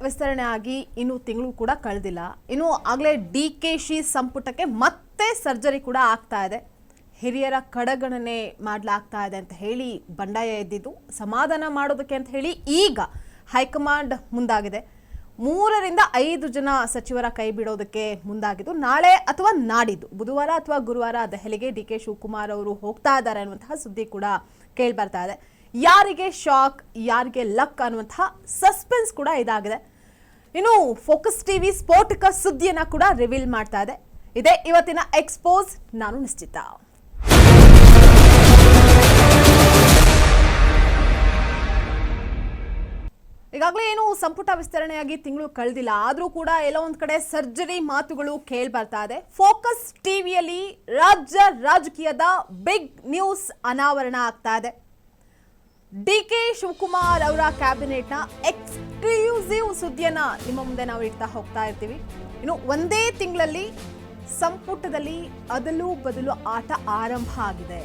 ವಿಸ್ತರಣೆ ಆಗಿ ಇನ್ನು ತಿಂಗಳು ಕೂಡ ಕಳೆದಿಲ್ಲ. ಇನ್ನು ಆಗಲೇ ಡಿಕೆಶಿ ಸಂಪುಟಕ್ಕೆ ಮತ್ತೆ ಸರ್ಜರಿ ಕೂಡ ಆಗ್ತಾ ಇದೆ. ಹಿರಿಯರ ಕಡೆಗಣನೆ ಮಾಡಲಾಗ್ತಾ ಇದೆ ಅಂತ ಹೇಳಿ ಬಂಡಾಯ ಎದ್ದಿದ್ದು ಸಮಾಧಾನ ಮಾಡೋದಕ್ಕೆ ಅಂತ ಹೇಳಿ ಈಗ ಹೈಕಮಾಂಡ್ ಮುಂದಾಗಿದೆ. 3 ರಿಂದ 5 ಜನ ಸಚಿವರ ಕೈ ಬಿಡೋದಕ್ಕೆ ಮುಂದಾಗಿದ್ದು ನಾಳೆ ಅಥವಾ ನಾಡಿದ್ದು ಬುಧವಾರ ಅಥವಾ ಗುರುವಾರ ದೆಹಲಿಗೆ ಡಿಕೆ ಶಿವಕುಮಾರ್ ಅವರು ಹೋಗ್ತಾ ಇದ್ದಾರೆ ಅನ್ನುವಂತಹ ಸುದ್ದಿ ಕೂಡ ಕೇಳಿ ಬರ್ತಾ ಇದೆ. ಯಾರಿಗೆ ಶಾಕ್, ಯಾರಿಗೆ ಲಕ್ ಅನ್ನುವಂತಹ ಸಸ್ಪೆನ್ಸ್ ಕೂಡ ಇದಾಗಿದೆ. ಇನ್ನು ಫೋಕಸ್ ಟಿವಿ ಸ್ಫೋಟಕ ಸುದ್ದಿಯನ್ನ ಕೂಡ ರಿವೀಲ್ ಮಾಡ್ತಾ ಇದೆ. ಇದೇ ಇವತ್ತಿನ ಎಕ್ಸ್ಪೋಸ್. ನಾನು ನಿಶ್ಚಿತ. ಈಗಾಗಲೇ ಏನು ಸಂಪುಟ ವಿಸ್ತರಣೆಯಾಗಿ ತಿಂಗಳು ಕಳೆದಿಲ್ಲ, ಆದರೂ ಕೂಡ ಎಲ್ಲೋ ಒಂದ್ ಕಡೆ ಸರ್ಜರಿ ಮಾತುಗಳು ಕೇಳಿ ಬರ್ತಾ ಇದೆ. ಫೋಕಸ್ ಟಿವಿಯಲ್ಲಿ ರಾಜ್ಯ ರಾಜಕೀಯದ ಬಿಗ್ ನ್ಯೂಸ್ ಅನಾವರಣ ಆಗ್ತಾ ಇದೆ. ಡಿಕೆ ಶಿವಕುಮಾರ್ ಅವರ ಕ್ಯಾಬಿನೆಟ್ನ ಎಕ್ಸ್ಕ್ಲೂಸಿವ್ ಸುದ್ದಿಯನ್ನ ನಿಮ್ಮ ಮುಂದೆ ನಾವು ಇಡ್ತಾ ಹೋಗ್ತಾ ಇರ್ತೀವಿ. ಇನ್ನು ಒಂದೇ ತಿಂಗಳಲ್ಲಿ ಸಂಪುಟದಲ್ಲಿ ಅದಲು ಬದಲು ಆಟ ಆರಂಭ ಆಗಿದೆ.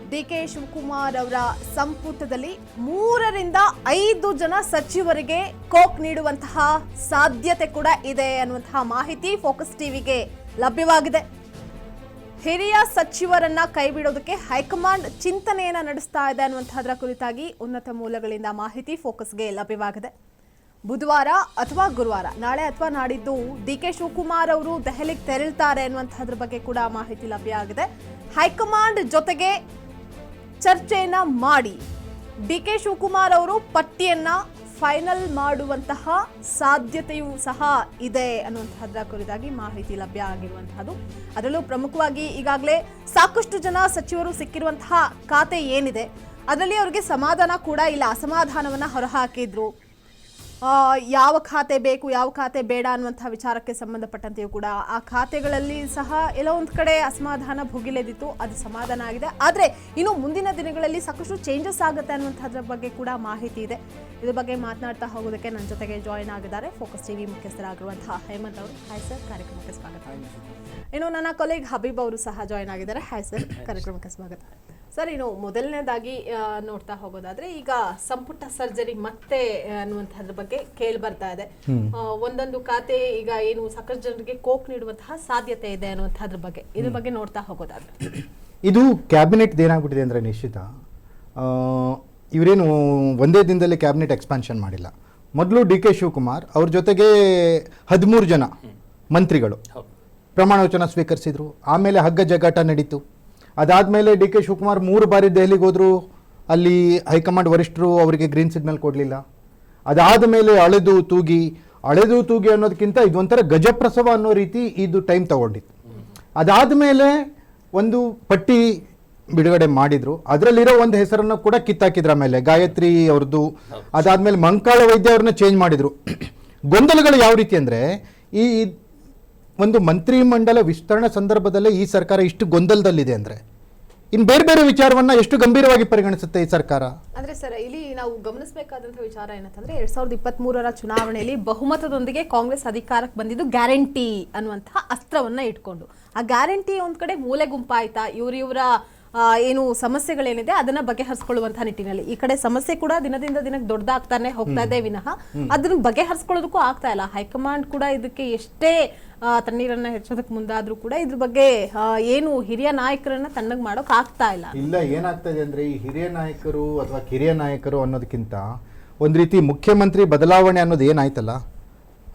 ಡಿಕೆ ಶಿವಕುಮಾರ್ ಅವರ ಸಂಪುಟದಲ್ಲಿ 3 ರಿಂದ 5 ಜನ ಸಚಿವರಿಗೆ ಕೋಕ್ ನೀಡುವಂತಹ ಸಾಧ್ಯತೆ ಕೂಡ ಇದೆ ಅನ್ನುವಂತಹ ಮಾಹಿತಿ ಫೋಕಸ್ ಟಿವಿಗೆ ಲಭ್ಯವಾಗಿದೆ. ಹಿರಿಯ ಸಚಿವರನ್ನ ಕೈಬಿಡೋದಕ್ಕೆ ಹೈಕಮಾಂಡ್ ಚಿಂತನೆಯನ್ನ ನಡೆಸ್ತಾ ಇದೆ ಅನ್ನುವಂಥದ್ರ ಕುರಿತಾಗಿ ಉನ್ನತ ಮೂಲಗಳಿಂದ ಮಾಹಿತಿ ಫೋಕಸ್ಗೆ ಲಭ್ಯವಾಗಿದೆ. ಬುಧವಾರ ಅಥವಾ ಗುರುವಾರ, ನಾಳೆ ಅಥವಾ ನಾಡಿದ್ದು ಡಿಕೆ ಶಿವಕುಮಾರ್ ಅವರು ದೆಹಲಿಗೆ ತೆರಳುತ್ತಾರೆ ಅನ್ನುವಂಥದ್ರ ಬಗ್ಗೆ ಕೂಡ ಮಾಹಿತಿ ಲಭ್ಯ ಆಗಿದೆ. ಹೈಕಮಾಂಡ್ ಜೊತೆಗೆ ಚರ್ಚೆಯನ್ನ ಮಾಡಿ ಡಿಕೆ ಶಿವಕುಮಾರ್ ಅವರು ಪಟ್ಟಿಯನ್ನ ಫೈನಲ್ ಮಾಡುವಂತಹ ಸಾಧ್ಯತೆಯೂ ಸಹ ಇದೆ ಅನ್ನುವಂಥದ್ರ ಕುರಿತಾಗಿ ಮಾಹಿತಿ ಲಭ್ಯ ಆಗಿರುವಂತಹದ್ದು. ಅದರಲ್ಲೂ ಪ್ರಮುಖವಾಗಿ ಈಗಾಗಲೇ ಸಾಕಷ್ಟು ಜನ ಸಚಿವರು ಸಿಕ್ಕಿರುವಂತಹ ಖಾತೆ ಏನಿದೆ ಅದರಲ್ಲಿ ಅವರಿಗೆ ಸಮಾಧಾನ ಕೂಡ ಇಲ್ಲ. ಅಸಮಾಧಾನವನ್ನ ಹೊರಹಾಕಿದ್ರು. ಯಾವ ಖಾತೆ ಬೇಕು, ಯಾವ ಖಾತೆ ಬೇಡ ಅನ್ನುವಂತಹ ವಿಚಾರಕ್ಕೆ ಸಂಬಂಧಪಟ್ಟಂತೆಯೂ ಕೂಡ ಆ ಖಾತೆಗಳಲ್ಲಿ ಸಹ ಎಲ್ಲೋ ಒಂದು ಕಡೆ ಅಸಮಾಧಾನ ಭುಗಿಲೆದಿತ್ತು. ಅದು ಸಮಾಧಾನ ಆಗಿದೆ. ಆದರೆ ಇನ್ನು ಮುಂದಿನ ದಿನಗಳಲ್ಲಿ ಸಾಕಷ್ಟು ಚೇಂಜಸ್ ಆಗುತ್ತೆ ಅನ್ನುವಂಥದ್ರ ಬಗ್ಗೆ ಕೂಡ ಮಾಹಿತಿ ಇದೆ. ಇದ್ರ ಬಗ್ಗೆ ಮಾತನಾಡ್ತಾ ಹೋಗೋದಕ್ಕೆ ನನ್ನ ಜೊತೆಗೆ ಜಾಯಿನ್ ಆಗಿದ್ದಾರೆ ಫೋಕಸ್ ಟಿವಿ ಮುಖ್ಯಸ್ಥರಾಗಿರುವಂತಹ ಹೇಮಂತ್ ಅವರು. ಹಾಯ್ ಸರ್, ಕಾರ್ಯಕ್ರಮಕ್ಕೆ ಸ್ವಾಗತ. ಇನ್ನು ನನ್ನ ಕೊಲೀಗ್ ಹಬೀಬ್ ಅವರು ಸಹ ಜಾಯಿನ್ ಆಗಿದ್ದಾರೆ. ಹಾಯ್ ಸರ್, ಕಾರ್ಯಕ್ರಮಕ್ಕೆ ಸ್ವಾಗತ. ಸರ್, ಇನ್ನು ಮೊದಲನೇದಾಗಿ ನೋಡ್ತಾ ಹೋಗೋದಾದ್ರೆ ಈಗ ಸಂಪುಟ ಸರ್ಜರಿ ಮತ್ತೆ ಅನ್ನುವಂಥದ್ರ ಬಗ್ಗೆ ಕೇಳಿ ಬರ್ತಾ ಇದೆ. ಒಂದೊಂದು ಖಾತೆ ಈಗ ಏನು ಸಾಕಷ್ಟು ಜನರಿಗೆ ಕೋಕ್ ನೀಡುವಂತಹ ಸಾಧ್ಯತೆ ಇದೆ ಅನ್ನುವಂಥದ್ರ ಬಗ್ಗೆ, ಇದ್ರ ಬಗ್ಗೆ ನೋಡ್ತಾ ಹೋಗೋದಾದ್ರೆ ಇದು ಕ್ಯಾಬಿನೆಟ್ ಏನಾಗ್ಬಿಟ್ಟಿದೆ ಅಂದ್ರೆ ನಿಶ್ಚಿತ ಇವರೇನು ಒಂದೇ ದಿನದಲ್ಲಿ ಕ್ಯಾಬಿನೆಟ್ ಎಕ್ಸ್ಪಾನ್ಷನ್ ಮಾಡಿಲ್ಲ. ಮೊದಲು ಡಿ ಕೆ ಶಿವಕುಮಾರ್ ಅವ್ರ ಜೊತೆಗೆ 13 ಜನ ಮಂತ್ರಿಗಳು ಪ್ರಮಾಣ ವಚನ ಸ್ವೀಕರಿಸಿದ್ರು. ಆಮೇಲೆ ಹಗ್ಗ ಜಗ್ಗಾಟ ನಡೀತು. ಅದಾದಮೇಲೆ ಡಿ ಕೆ ಶಿವಕುಮಾರ್ 3 ಬಾರಿ ದೆಹಲಿಗೆ ಹೋದರು. ಅಲ್ಲಿ ಹೈಕಮಾಂಡ್ ವರಿಷ್ಠರು ಅವರಿಗೆ ಗ್ರೀನ್ ಸಿಗ್ನಲ್ ಕೊಡಲಿಲ್ಲ. ಅದಾದ ಮೇಲೆ ಅಳೆದು ತೂಗಿ ಅನ್ನೋದಕ್ಕಿಂತ ಇದೊಂಥರ ಗಜಪ್ರಸವ ಅನ್ನೋ ರೀತಿ ಇದು ಟೈಮ್ ತಗೊಂಡಿತ್ತು. ಅದಾದಮೇಲೆ ಒಂದು ಪಟ್ಟಿ ಬಿಡುಗಡೆ ಮಾಡಿದ್ರು. ಅದರಲ್ಲಿರೋ ಒಂದು ಹೆಸರನ್ನು ಕೂಡ ಕಿತ್ತಾಕಿದ್ರ ಮೇಲೆ ಗಾಯತ್ರಿ ಅವ್ರದ್ದು. ಅದಾದಮೇಲೆ ಮಂಕಾಳ ವೈದ್ಯ ಅವ್ರನ್ನ ಚೇಂಜ್ ಮಾಡಿದ್ರು. ಗೊಂದಲಗಳು ಯಾವ ರೀತಿ ಅಂದರೆ ಈ ಒಂದು ಮಂತ್ರಿಮಂಡಲ ವಿಸ್ತರಣೆ ಸಂದರ್ಭದಲ್ಲೇ ಈ ಸರ್ಕಾರ ಇಷ್ಟು ಗೊಂದಲದಲ್ಲಿದೆ ಅಂದರೆ ಇನ್ನು ಬೇರೆ ಬೇರೆ ವಿಚಾರವನ್ನ ಎಷ್ಟು ಗಂಭೀರವಾಗಿ ಪರಿಗಣಿಸುತ್ತೆ ಈ ಸರ್ಕಾರ. ಅಂದ್ರೆ ಸರ್, ಇಲ್ಲಿ ನಾವು ಗಮನಿಸಬೇಕಾದಂತಹ ವಿಚಾರ ಏನಂತಂದ್ರೆ 2023ರ ಚುನಾವಣೆಯಲ್ಲಿ ಬಹುಮತದೊಂದಿಗೆ ಕಾಂಗ್ರೆಸ್ ಅಧಿಕಾರಕ್ಕೆ ಬಂದಿದ್ದು ಗ್ಯಾರಂಟಿ ಅನ್ನುವಂತಹ ಅಸ್ತ್ರವನ್ನ ಇಟ್ಕೊಂಡು. ಆ ಗ್ಯಾರಂಟಿ ಒಂದ್ ಕಡೆ ಮೂಲೆ ಗುಂಪಾಯ್ತಾ, ಇವರ ಏನು ಸಮಸ್ಯೆಗಳೇನಿದೆ ಅದನ್ನ ಬಗೆಹರಿಸಿಕೊಳ್ಳುವಂತಹ ನಿಟ್ಟಿನಲ್ಲಿ ಈ ಕಡೆ ಸಮಸ್ಯೆ ಕೂಡ ದಿನದಿಂದ ದಿನಕ್ಕೆ ದೊಡ್ಡದಾಗ್ತಾನೆ ಹೋಗ್ತಾ ಇದೆ ವಿನಃ ಅದನ್ನ ಬಗೆಹರಿಸಿಕೊಳ್ಳೋದಕ್ಕೂ ಆಗ್ತಾ ಇಲ್ಲ. ಹೈಕಮಾಂಡ್ ಕೂಡ ಇದಕ್ಕೆ ಎಷ್ಟೇ ತಣ್ಣೀರನ್ನ ಹೆಚ್ಚೋದಕ್ಕೆ ಮುಂದಾದ್ರೂ ಕೂಡ ಇದ್ರ ಬಗ್ಗೆ ಏನು ಹಿರಿಯ ನಾಯಕರನ್ನ ತಣ್ಣಗ್ ಮಾಡೋಕ್ ಆಗ್ತಾ ಇಲ್ಲ. ಏನಾಗ್ತಾ ಇದೆ ಅಂದ್ರೆ ಈ ಹಿರಿಯ ನಾಯಕರು ಅಥವಾ ಕಿರಿಯ ನಾಯಕರು ಅನ್ನೋದಕ್ಕಿಂತ ಒಂದ್ ರೀತಿ ಮುಖ್ಯಮಂತ್ರಿ ಬದಲಾವಣೆ ಅನ್ನೋದು ಏನಾಯ್ತಲ್ಲ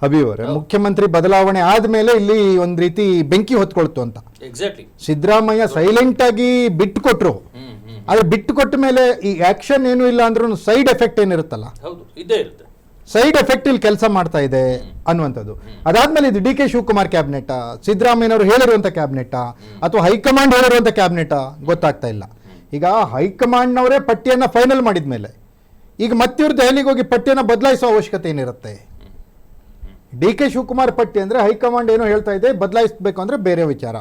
ಹಬೀಬ್ ಅವರೇ, ಮುಖ್ಯಮಂತ್ರಿ ಬದಲಾವಣೆ ಆದ್ಮೇಲೆ ಇಲ್ಲಿ ಒಂದ್ ರೀತಿ ಬೆಂಕಿ ಹೊತ್ಕೊಳ್ತು ಅಂತ. ಸಿದ್ದರಾಮಯ್ಯ ಸೈಲೆಂಟ್ ಆಗಿ ಬಿಟ್ಟು ಕೊಟ್ರು. ಆದ್ರೆ ಬಿಟ್ಟು ಕೊಟ್ಟ ಮೇಲೆ ಈ ಆಕ್ಷನ್ ಏನು ಇಲ್ಲ ಅಂದ್ರೂ ಸೈಡ್ ಎಫೆಕ್ಟ್ ಏನಿರುತ್ತಲ್ಲ, ಸೈಡ್ ಎಫೆಕ್ಟ್ ಇಲ್ಲಿ ಕೆಲಸ ಮಾಡ್ತಾ ಇದೆ ಅನ್ನುವಂಥದ್ದು. ಅದಾದ್ಮೇಲೆ ಇದು ಡಿ ಕೆ ಶಿವಕುಮಾರ್ ಕ್ಯಾಬಿನೆಟ್, ಸಿದ್ದರಾಮಯ್ಯನವರು ಹೇಳಿರುವಂತ ಕ್ಯಾಬಿನೆಟ್ ಅಥವಾ ಹೈಕಮಾಂಡ್ ಹೇಳಿರುವಂತ ಕ್ಯಾಬಿನೆಟ್ ಗೊತ್ತಾಗ್ತಾ ಇಲ್ಲ. ಈಗ ಹೈಕಮಾಂಡ್ನವರೇ ಪಟ್ಟಿಯನ್ನ ಫೈನಲ್ ಮಾಡಿದ್ಮೇಲೆ ಈಗ ಮತ್ತಿವ್ರು ದೆಹಲಿಗೆ ಹೋಗಿ ಪಟ್ಟಿಯನ್ನ ಬದಲಾಯಿಸೋ ಅವಶ್ಯಕತೆ ಏನಿರುತ್ತೆ? ಡಿ ಕೆ ಶಿವಕುಮಾರ್ ಪಟ್ಟಿ ಅಂದ್ರೆ ಹೈಕಮಾಂಡ್ ಏನೋ ಹೇಳ್ತಾ ಇದೆ, ಬದಲಾಯಿಸಬೇಕು ಅಂದ್ರೆ ಬೇರೆ ವಿಚಾರ.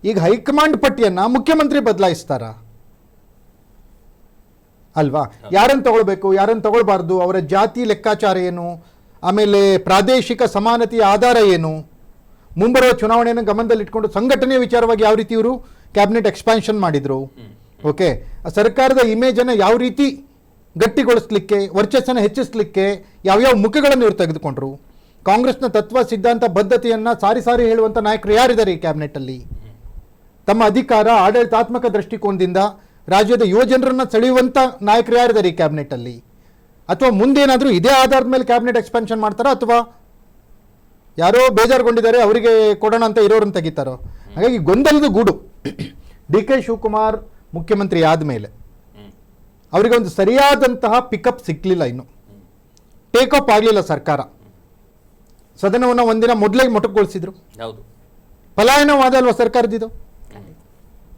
ಈಗ ಹೈಕಮಾಂಡ್ ಪಟ್ಟಿಯನ್ನ ಮುಖ್ಯಮಂತ್ರಿ ಬದಲಾಯಿಸ್ತಾರ ಅಲ್ವಾ? ಯಾರನ್ನು ತಗೊಳ್ಬೇಕು, ಯಾರನ್ನು ತಗೊಳ್ಬಾರ್ದು, ಅವರ ಜಾತಿ ಲೆಕ್ಕಾಚಾರ ಏನು, ಆಮೇಲೆ ಪ್ರಾದೇಶಿಕ ಸಮಾನತೆಯ ಆಧಾರ ಏನು, ಮುಂಬರುವ ಚುನಾವಣೆಯನ್ನು ಗಮನದಲ್ಲಿಟ್ಕೊಂಡು ಸಂಘಟನೆಯ ವಿಚಾರವಾಗಿ ಯಾವ ರೀತಿ ಇವರು ಕ್ಯಾಬಿನೆಟ್ ಎಕ್ಸ್ಪಾನ್ಷನ್ ಮಾಡಿದ್ರು, ಓಕೆ, ಸರ್ಕಾರದ ಇಮೇಜ್ ಅನ್ನು ಯಾವ ರೀತಿ ಗಟ್ಟಿಗೊಳಿಸ್ಲಿಕ್ಕೆ, ವರ್ಚಸ್ಸನ್ನು ಹೆಚ್ಚಿಸಲಿಕ್ಕೆ ಯಾವ್ಯಾವ ಮುಖಗಳನ್ನು ಇವರು ತೆಗೆದುಕೊಂಡ್ರು? ಕಾಂಗ್ರೆಸ್ನ ತತ್ವ ಸಿದ್ಧಾಂತ ಬದ್ಧತೆಯನ್ನು ಸಾರಿ ಸಾರಿ ಹೇಳುವಂಥ ನಾಯಕರು ಯಾರಿದ್ದಾರೆ ಈ ಕ್ಯಾಬಿನೆಟ್ಟಲ್ಲಿ? ತಮ್ಮ ಅಧಿಕಾರ ಆಡಳಿತಾತ್ಮಕ ದೃಷ್ಟಿಕೋನದಿಂದ ರಾಜ್ಯದ ಯುವಜನರನ್ನು ಸೆಳೆಯುವಂಥ ನಾಯಕರು ಯಾರಿದ್ದಾರೆ ಈ ಕ್ಯಾಬಿನೆಟ್ಟಲ್ಲಿ? ಅಥವಾ ಮುಂದೇನಾದರೂ ಇದೇ ಆಧಾರದ ಮೇಲೆ ಕ್ಯಾಬಿನೆಟ್ ಎಕ್ಸ್ಪಾನ್ಷನ್ ಮಾಡ್ತಾರಾ, ಅಥವಾ ಯಾರೋ ಬೇಜಾರುಗೊಂಡಿದ್ದಾರೆ ಅವರಿಗೆ ಕೊಡೋಣ ಅಂತ ಇರೋರನ್ನು ತೆಗಿತಾರೋ? ಹಾಗಾಗಿ ಗೊಂದಲದ ಗೂಡು. ಡಿ ಕೆ ಶಿವಕುಮಾರ್ ಮುಖ್ಯಮಂತ್ರಿ ಆದಮೇಲೆ ಅವರಿಗೆ ಒಂದು ಸರಿಯಾದಂತಹ ಪಿಕಪ್ ಸಿಕ್ಕಲಿಲ್ಲ, ಇನ್ನು ಟೇಕ್ ಅಪ್ ಆಗಲಿಲ್ಲ ಸರ್ಕಾರ. ಸದನವನ್ನು ಒಂದಿನ ಮೊದಲೇ ಮೊಟಕುಗೊಳಿಸಿದ್ರು. ಪಲಾಯನವಾದ ಅಲ್ವಾ ಸರ್ಕಾರದಿದು?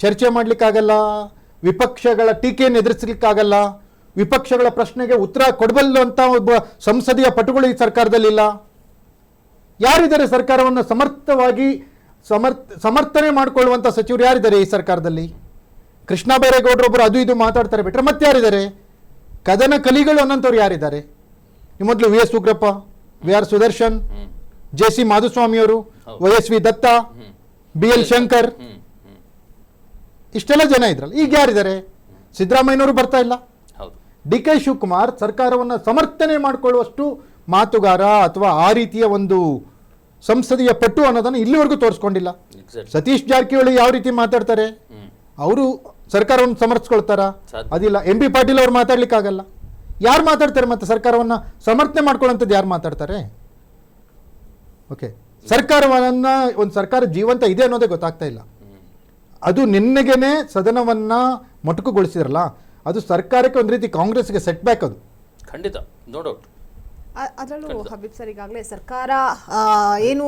ಚರ್ಚೆ ಮಾಡಲಿಕ್ಕಾಗಲ್ಲ, ವಿಪಕ್ಷಗಳ ಟೀಕೆಯನ್ನು ಎದುರಿಸಲಿಕ್ಕಾಗಲ್ಲ, ವಿಪಕ್ಷಗಳ ಪ್ರಶ್ನೆಗೆ ಉತ್ತರ ಕೊಡಬಲ್ಲಂತ ಒಬ್ಬ ಸಂಸದೀಯ ಪಟುಗಳು ಈ ಸರ್ಕಾರದಲ್ಲಿಲ್ಲ. ಯಾರಿದ್ದಾರೆ ಸರ್ಕಾರವನ್ನು ಸಮರ್ಥವಾಗಿ ಸಮರ್ಥನೆ ಮಾಡಿಕೊಳ್ಳುವಂಥ ಸಚಿವರು ಯಾರಿದ್ದಾರೆ ಈ ಸರ್ಕಾರದಲ್ಲಿ? ಕೃಷ್ಣ ಬೈರೇಗೌಡರು ಒಬ್ಬರು ಅದು ಇದು ಮಾತಾಡ್ತಾರೆ ಬಿಟ್ರೆ ಮತ್ತೆ ಯಾರಿದ್ದಾರೆ? ಕದನ ಕಲಿಗಳು ಅನ್ನೋಂಥವ್ರು ಯಾರಿದ್ದಾರೆ? ಮೊದಲು V S Ugrappa, V R Sudarshan, J C ಮಾಧುಸ್ವಾಮಿಯವರು, Y S V Datta, B L Shankar, ಇಷ್ಟೆಲ್ಲ ಜನ ಇದ್ರಲ್ಲ. ಈಗ ಯಾರಿದ್ದಾರೆ? ಸಿದ್ದರಾಮಯ್ಯನವರು ಬರ್ತಾ ಇಲ್ಲ. ಡಿ ಕೆ ಶಿವಕುಮಾರ್ ಸರ್ಕಾರವನ್ನು ಸಮರ್ಥನೆ ಮಾಡಿಕೊಳ್ಳುವಷ್ಟು ಮಾತುಗಾರ ಅಥವಾ ಆ ರೀತಿಯ ಒಂದು ಸಂಸದೀಯ ಪಟ್ಟು ಅನ್ನೋದನ್ನು ಇಲ್ಲಿವರೆಗೂ ತೋರಿಸ್ಕೊಂಡಿಲ್ಲ. ಸತೀಶ್ ಜಾರಕಿಹೊಳಿ ಯಾವ ರೀತಿ ಮಾತಾಡ್ತಾರೆ? ಅವರು ಸರ್ಕಾರವನ್ನು ಸಮರ್ಥಿಸ್ಕೊಳ್ತಾರ? ಅದಿಲ್ಲ. ಎಂ ಬಿ ಪಾಟೀಲ್ ಅವರು ಮಾತಾಡ್ಲಿಕ್ಕಾಗಲ್ಲ. ಯಾರು ಮಾತಾಡ್ತಾರೆ ಮತ್ತೆ ಸರ್ಕಾರವನ್ನು ಸಮರ್ಥನೆ ಮಾಡ್ಕೊಳ್ಳೋಂಥದ್ದು ಯಾರು ಮಾತಾಡ್ತಾರೆ? ಓಕೆ, ಸರ್ಕಾರವನ್ನ ಒಂದು ಸರ್ಕಾರ ಜೀವಂತ ಇದೆ ಅನ್ನೋದೇ ಗೊತ್ತಾಗ್ತಾ ಇಲ್ಲ. ಅದು ನಿನ್ನೆಗೇನೆ ಸದನವನ್ನ ಮೊಟಕುಗೊಳಿಸಿದ್ರಲ್ಲ, ಅದು ಸರ್ಕಾರಕ್ಕೆ ಒಂದು ರೀತಿ ಕಾಂಗ್ರೆಸ್ಗೆ ಸೆಟ್ ಬ್ಯಾಕ್. ಅದು ಖಂಡಿತ, ನೋ ಡೌಟ್. ಅದರಲ್ಲೂ ಹಬೀಬ್ ಸರ್, ಈಗಾಗಲೇ ಸರ್ಕಾರ ಏನು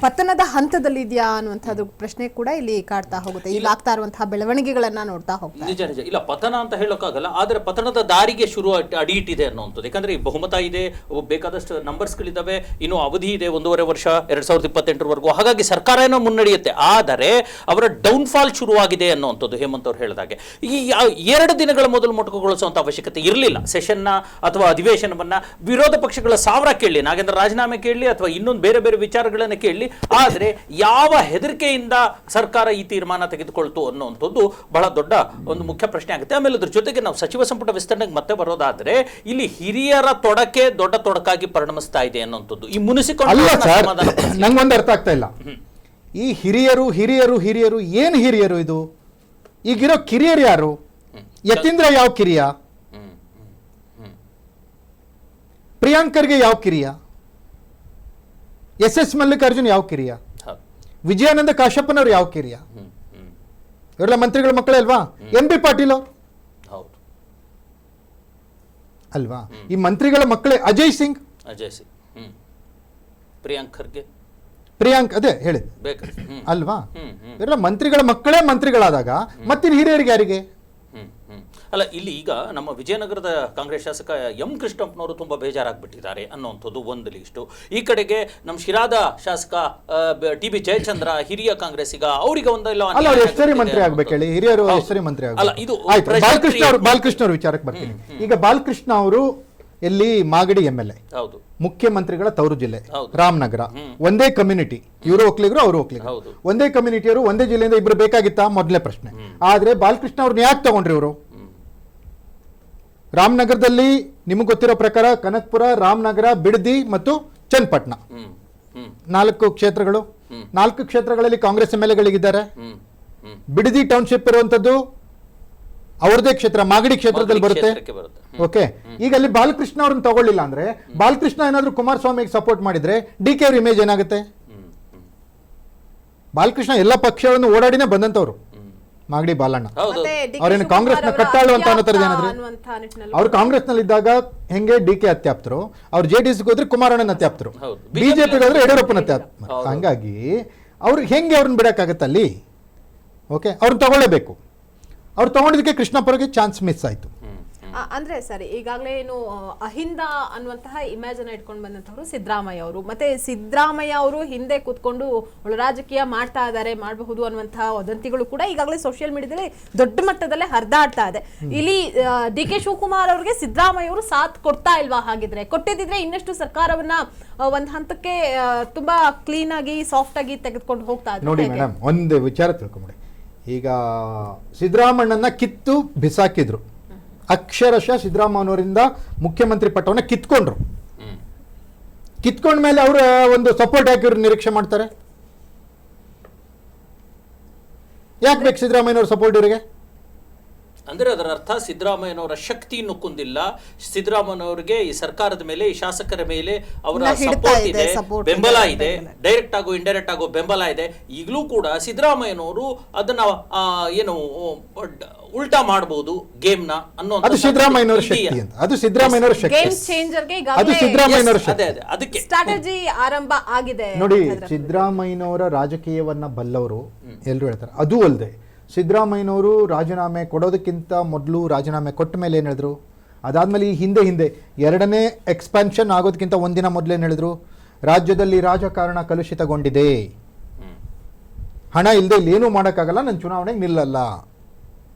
ಪತನದ ಹಂತದಲ್ಲಿದೆಯಾ ಅನ್ನುವಂಥದ್ದು ಪ್ರಶ್ನೆ ಕೂಡ ಇಲ್ಲಿ ಕಾಡ್ತಾ ಹೋಗುತ್ತೆ. ಈಗ ಆಗ್ತಾ ಇರುವಂತಹ ಬೆಳವಣಿಗೆಗಳನ್ನ ನೋಡ್ತಾ ಹೋಗ್ತಾ. ನಿಜ ನಿಜ ಇಲ್ಲ, ಪತನ ಅಂತ ಹೇಳೋಕ್ಕಾಗಲ್ಲ, ಆದರೆ ಪತನದ ದಾರಿಗೆ ಶುರು ಅಡಿ ಇಟ್ಟಿದೆ ಅನ್ನುವಂಥದ್ದು. ಯಾಕಂದ್ರೆ ಈ ಬಹುಮತ ಇದೆ, ಬೇಕಾದಷ್ಟು ನಂಬರ್ಸ್ಗಳಿದ್ದಾವೆ, ಇನ್ನು ಅವಧಿ ಇದೆ 1.5 ವರ್ಷ 2028 ಹಾಗಾಗಿ ಸರ್ಕಾರ ಏನೋ ಮುನ್ನಡೆಯುತ್ತೆ. ಆದರೆ ಅವರ ಡೌನ್ಫಾಲ್ ಶುರುವಾಗಿದೆ ಅನ್ನುವಂಥದ್ದು ಹೇಮಂತ್ ಅವರು ಹೇಳಿದಾಗೆ. ಈ 2 ದಿನಗಳ ಮೊದಲು ಮೊಟಕುಗೊಳಿಸುವಂಥ ಅವಶ್ಯಕತೆ ಇರಲಿಲ್ಲ. ಸೆಷನ್ನ ಅಥವಾ ಅಧಿವೇಶನವನ್ನ ವಿರೋಧ ಪಕ್ಷಗಳ 1000 ಕೇಳಲಿ, ನಾಗೇಂದ್ರ ರಾಜೀನಾಮೆ ಕೇಳಲಿ ಅಥವಾ ಇನ್ನೊಂದು ಬೇರೆ ಬೇರೆ ವಿಚಾರಗಳನ್ನು ಕೇಳಲಿ, ಆದರೆ ಯಾವ ಹೆದರಿಕೆಯಿಂದ ಸರ್ಕಾರ ಈ ತೀರ್ಮಾನ ತೆಗೆದುಕೊಳ್ತು ಅನ್ನುವಂಥದ್ದು ಬಹಳ ದೊಡ್ಡ ಒಂದು ಮುಖ್ಯ ಪ್ರಶ್ನೆ ಆಗುತ್ತೆ. ಆಮೇಲೆ ಅದ್ರ ಜೊತೆಗೆ ನಾವು ಸಚಿವ ಸಂಪುಟ ವಿಸ್ತರಣೆಗೆ ಮತ್ತೆ ಬರೋದಾದ್ರೆ ಇಲ್ಲಿ ಹಿರಿಯರ ತೊಡಕೆ ದೊಡ್ಡ ತೊಡಕಾಗಿ ಪರಿಣಮಿಸ್ತಾ ಇದೆ ಅನ್ನುವಂಥದ್ದು. ಈ ಮುನಿಸಿಕೊಂಡು ನಂಗೊಂದು ಅರ್ಥ ಆಗ್ತಾ ಇಲ್ಲ. ಈ ಹಿರಿಯರು ಹಿರಿಯರು ಹಿರಿಯರು ಏನು ಹಿರಿಯರು? ಇದು ಈಗಿರೋ ಕಿರಿಯರು ಯಾರು? ಯತೀಂದ್ರ ಯಾವ ಕಿರಿಯ? ಪ್ರಿಯಾಂಕರ್ಗೆ ಯಾವ ಕಿರಿಯ? ಎಸ್ ಎಸ್ ಮಲ್ಲಿಕಾರ್ಜುನ್ ಯಾವ ಕಿರಿಯ? ವಿಜಯಾನಂದ ಕಾಶ್ಯಪ್ಪನವ್ರು ಯಾವ ಕಿರಿಯ? ಇವರೆಲ್ಲ ಮಂತ್ರಿಗಳ ಮಕ್ಕಳೇ ಅಲ್ವಾ? ಎಂ ಬಿ ಪಾಟೀಲ್ ಅವರು ಅಲ್ವಾ? ಈ ಮಂತ್ರಿಗಳ ಮಕ್ಕಳೇ. ಅಜಯ್ ಸಿಂಗ್ ಪ್ರಿಯಾಂಕ್ ಅದೇ ಹೇಳಿದ್ ಅಲ್ವಾ? ಇವರೆಲ್ಲ ಮಂತ್ರಿಗಳ ಮಕ್ಕಳೇ ಮಂತ್ರಿಗಳಾದಾಗ ಮತ್ತಿನ್ ಹಿರಿಯರಿಗೆ ಯಾರಿಗೆ? ಅಲ್ಲ, ಇಲ್ಲಿ ಈಗ ನಮ್ಮ ವಿಜಯನಗರದ ಕಾಂಗ್ರೆಸ್ ಶಾಸಕ ಎಂ ಕೃಷ್ಣಪ್ಪನವರು ತುಂಬಾ ಬೇಜಾರಾಗ್ಬಿಟ್ಟಿದ್ದಾರೆ ಅನ್ನುವಂಥದ್ದು ಒಂದು ಲಿಸ್ಟು. ಈ ಕಡೆಗೆ ನಮ್ಮ ಶಿರಾದ ಶಾಸಕ ಟಿ ಬಿ ಜಯಚಂದ್ರ ಹಿರಿಯ ಕಾಂಗ್ರೆಸ್ಸಿಗ, ಅವರಿಗೆ ಮಂತ್ರಿ ಆಗ್ಬೇಕು ಹೇಳಿ, ಹಿರಿಯರು ಮಂತ್ರಿ ಅಲ್ಲ. ಇದು ಬಾಲಕೃಷ್ಣ ಅವ್ರ ವಿಚಾರಕ್ಕೆ ಬರ್ತೀನಿ. ಈಗ ಬಾಲಕೃಷ್ಣ ಅವರು ಎಲ್ಲಿ ಮಾಗಡಿ MLA, ಮುಖ್ಯಮಂತ್ರಿಗಳ ತವರು ಜಿಲ್ಲೆ ರಾಮನಗರ, ಒಂದೇ ಕಮ್ಯುನಿಟಿ, ಇವರು ಒಕ್ಕಲಿಗರು ಅವರು ಒಕ್ಕಲಿಗರು, ಒಂದೇ ಕಮ್ಯುನಿಟಿಯವರು ಒಂದೇ ಜಿಲ್ಲೆಯಿಂದ ಇಬ್ರು ಬೇಕಾಗಿತ್ತಾ? ಮೊದಲೇ ಪ್ರಶ್ನೆ. ಆದ್ರೆ ಬಾಲಕೃಷ್ಣ ಅವ್ರನ್ನ ಯಾಕೆ ತಗೊಂಡ್ರಿ ಇವರು? ರಾಮನಗರದಲ್ಲಿ ನಿಮಗೆ ಗೊತ್ತಿರೋ ಪ್ರಕಾರ ಕನಕಪುರ, ರಾಮನಗರ, ಬಿಡದಿ ಮತ್ತು ಚನ್ನಪಟ್ಟಣ 4 ಕ್ಷೇತ್ರಗಳು. 4 ಕ್ಷೇತ್ರಗಳಲ್ಲಿ ಕಾಂಗ್ರೆಸ್ MLAಗಳಿದ್ದಾರೆ. ಬಿಡದಿ ಟೌನ್ಶಿಪ್ ಇರುವಂತದ್ದು ಅವ್ರದೇ ಕ್ಷೇತ್ರ, ಮಾಗಡಿ ಕ್ಷೇತ್ರದಲ್ಲಿ ಬರುತ್ತೆ. ಓಕೆ, ಈಗ ಅಲ್ಲಿ ಬಾಲಕೃಷ್ಣ ಅವ್ರನ್ನ ತಗೊಳ್ಳಿಲ್ಲ ಅಂದ್ರೆ, ಬಾಲಕೃಷ್ಣ ಏನಾದ್ರು ಕುಮಾರಸ್ವಾಮಿಗೆ ಸಪೋರ್ಟ್ ಮಾಡಿದ್ರೆ DK ಅವ್ರ ಇಮೇಜ್ ಏನಾಗುತ್ತೆ? ಬಾಲಕೃಷ್ಣ ಎಲ್ಲ ಪಕ್ಷಗಳನ್ನು ಓಡಾಡಿನೇ ಬಂದಂತವ್ರು. ಮಾಗಡಿ ಬಾಲಣ್ಣ ಅವ್ರೇನು ಕಾಂಗ್ರೆಸ್ನ ಕಟ್ಟಾಳು ಅಂತ ಅನ್ನೋತರದ್ದು ಏನಾದ್ರೆ, ಅವ್ರು ಕಾಂಗ್ರೆಸ್ ನಲ್ಲಿ ಇದ್ದಾಗ ಹೆಂಗೆ DK ಅತ್ಯಾಪ್ತರು, ಅವ್ರು JDS ಹೋದ್ರೆ ಕುಮಾರಣ್ಣನ ಅತ್ಯಾಪ್ತರು, ಬಿಜೆಪಿ ಹೋದ್ರೆ ಯಡಿಯೂರಪ್ಪನ ಅತ್ಯಾಪ್ತ. ಹಂಗಾಗಿ ಅವ್ರು ಹೆಂಗೆ ಅವ್ರನ್ನ ಬಿಡಕ್ಕಾಗತ್ತೆ ಅಲ್ಲಿ? ಓಕೆ, ಅವ್ರನ್ನ ತಗೊಳ್ಳೇಬೇಕು. ಅವ್ರು ತಗೊಂಡಿದ್ದಕ್ಕೆ ಕೃಷ್ಣಪ್ಪರಿಗೆ ಚಾನ್ಸ್ ಮಿಸ್ ಆಯ್ತು. ಅಂದ್ರೆ ಸರಿ, ಈಗಾಗಲೇ ಏನು ಅಹಿಂದ ಅನ್ನುವಂತಹ ಇಮೇಜ್ ಅನ್ನ ಇಟ್ಕೊಂಡು ಬಂದಂತವರು ಸಿದ್ದರಾಮಯ್ಯ ಅವರು. ಮತ್ತೆ ಸಿದ್ದರಾಮಯ್ಯ ಅವರು ಹಿಂದೆ ಕೂತ್ಕೊಂಡು ರಾಜಕೀಯ ಮಾಡ್ತಾ ಇದ್ದಾರೆ, ಮಾಡಬಹುದು ಅನ್ನುವಂತಹ ವದಂತಿಗಳು ಕೂಡ ಈಗಾಗಲೇ ಸೋಷಿಯಲ್ ಮೀಡಿಯಾದಲ್ಲಿ ದೊಡ್ಡ ಮಟ್ಟದಲ್ಲೇ ಹರಿದಾಡ್ತಾ ಇದೆ. ಇಲ್ಲಿ DK ಶಿವಕುಮಾರ್ ಅವರಿಗೆ ಸಿದ್ದರಾಮಯ್ಯ ಅವರು ಸಾಥ್ ಕೊಡ್ತಾ ಇಲ್ವಾ? ಹಾಗಿದ್ರೆ ಕೊಟ್ಟಿದ್ರೆ ಇನ್ನಷ್ಟು ಸರ್ಕಾರವನ್ನ ಒಂದ್ ಹಂತಕ್ಕೆ ತುಂಬಾ ಕ್ಲೀನ್ ಆಗಿ ಸಾಫ್ಟ್ ಆಗಿ ತೆಗೆದುಕೊಂಡು ಹೋಗ್ತಾ ಇದ್ದಾರೆ. ನೋಡಿ ಮೇಡಮ್, ಒಂದು ವಿಚಾರ ತಿಳ್ಕೊಂಬಿಡಿ. ಈಗ ಸಿದ್ದರಾಮಣ್ಣನ ಕಿತ್ತು ಬಿಸಾಕಿದ್ರು ಅಕ್ಷರಶಃ ಸಿದ್ದರಾಮಯ್ಯನವರಿಂದ ಮುಖ್ಯಮಂತ್ರಿ ಪಟ್ಟವನ್ನು ಕಿತ್ಕೊಂಡ್ರು. ಕಿತ್ಕೊಂಡ ಮೇಲೆ ಅವರ ಒಂದು ಸಪೋರ್ಟ್ ಯಾಕೆ ಇವ್ರು ನಿರೀಕ್ಷೆ ಮಾಡ್ತಾರೆ? ಯಾಕೆ ಬೇಕು ಸಿದ್ದರಾಮಯ್ಯನವ್ರ ಸಪೋರ್ಟ್ ಇವರಿಗೆ? ಅಂದ್ರೆ ಅದರ ಅರ್ಥ ಸಿದ್ದರಾಮಯ್ಯನವರ ಶಕ್ತಿ ನುಕ್ಕುಂದಿಲ್ಲ, ಸಿದ್ದರಾಮಯ್ಯನವರಿಗೆ ಈ ಸರ್ಕಾರದ ಮೇಲೆ, ಈ ಶಾಸಕರ ಮೇಲೆ ಅವರ ಸಪೋರ್ಟ್ ಇದೆ, ಬೆಂಬಲ ಇದೆ, ಡೈರೆಕ್ಟ್ ಆಗೋ ಇಂಡೈರೆಕ್ಟ್ ಆಗೋ ಬೆಂಬಲ ಇದೆ. ಈಗಲೂ ಕೂಡ ಸಿದ್ದರಾಮಯ್ಯನವರು ಅದನ್ನ ಏನು ಉಲ್ಟಾ ಮಾಡಬಹುದು ಗೇಮ್ ನ ಅನ್ನೋ ಅದು ಸಿದ್ದರಾಮಯ್ಯನವರ ಶಕ್ತಿ ಅಂತ. ಅದು ಸಿದ್ದರಾಮಯ್ಯನವರ ಶಕ್ತಿ, ಗೇಮ್ ಚೇಂಜರ್ ಗೆ ಅದು ಸಿದ್ದರಾಮಯ್ಯನವರ ಶಕ್ತಿ. ಅದಕ್ಕೆ ಸ್ಟ್ರಾಟಜಿ ಆರಂಭ ಆಗಿದೆ ನೋಡಿ. ಸಿದ್ದರಾಮಯ್ಯನವರ ರಾಜಕೀಯವನ್ನ ಬಲ್ಲವರು ಎಲ್ಲರೂ ಹೇಳ್ತಾರೆ. ಅದು ಅಲ್ಲದೆ ಸಿದ್ದರಾಮಯ್ಯನವರು ರಾಜೀನಾಮೆ ಕೊಡೋದಕ್ಕಿಂತ ಮೊದಲು ರಾಜೀನಾಮೆ ಕೊಟ್ಟ ಮೇಲೆ ಏನು ಹೇಳಿದ್ರು, ಅದಾದಮೇಲೆ ಈ ಹಿಂದೆ ಎರಡನೇ ಎಕ್ಸ್ಪಾನ್ಷನ್ ಆಗೋದಕ್ಕಿಂತ ಒಂದಿನ ಮೊದಲೇನು ಹೇಳಿದ್ರು, ರಾಜ್ಯದಲ್ಲಿ ರಾಜಕಾರಣ ಕಲುಷಿತಗೊಂಡಿದೆ, ಹಣ ಇಲ್ಲದೆ ಇಲ್ಲಿ ಏನೂ ಮಾಡೋಕ್ಕಾಗಲ್ಲ, ನನ್ನ ಚುನಾವಣೆಗೆ ನಿಲ್ಲಲ್ಲ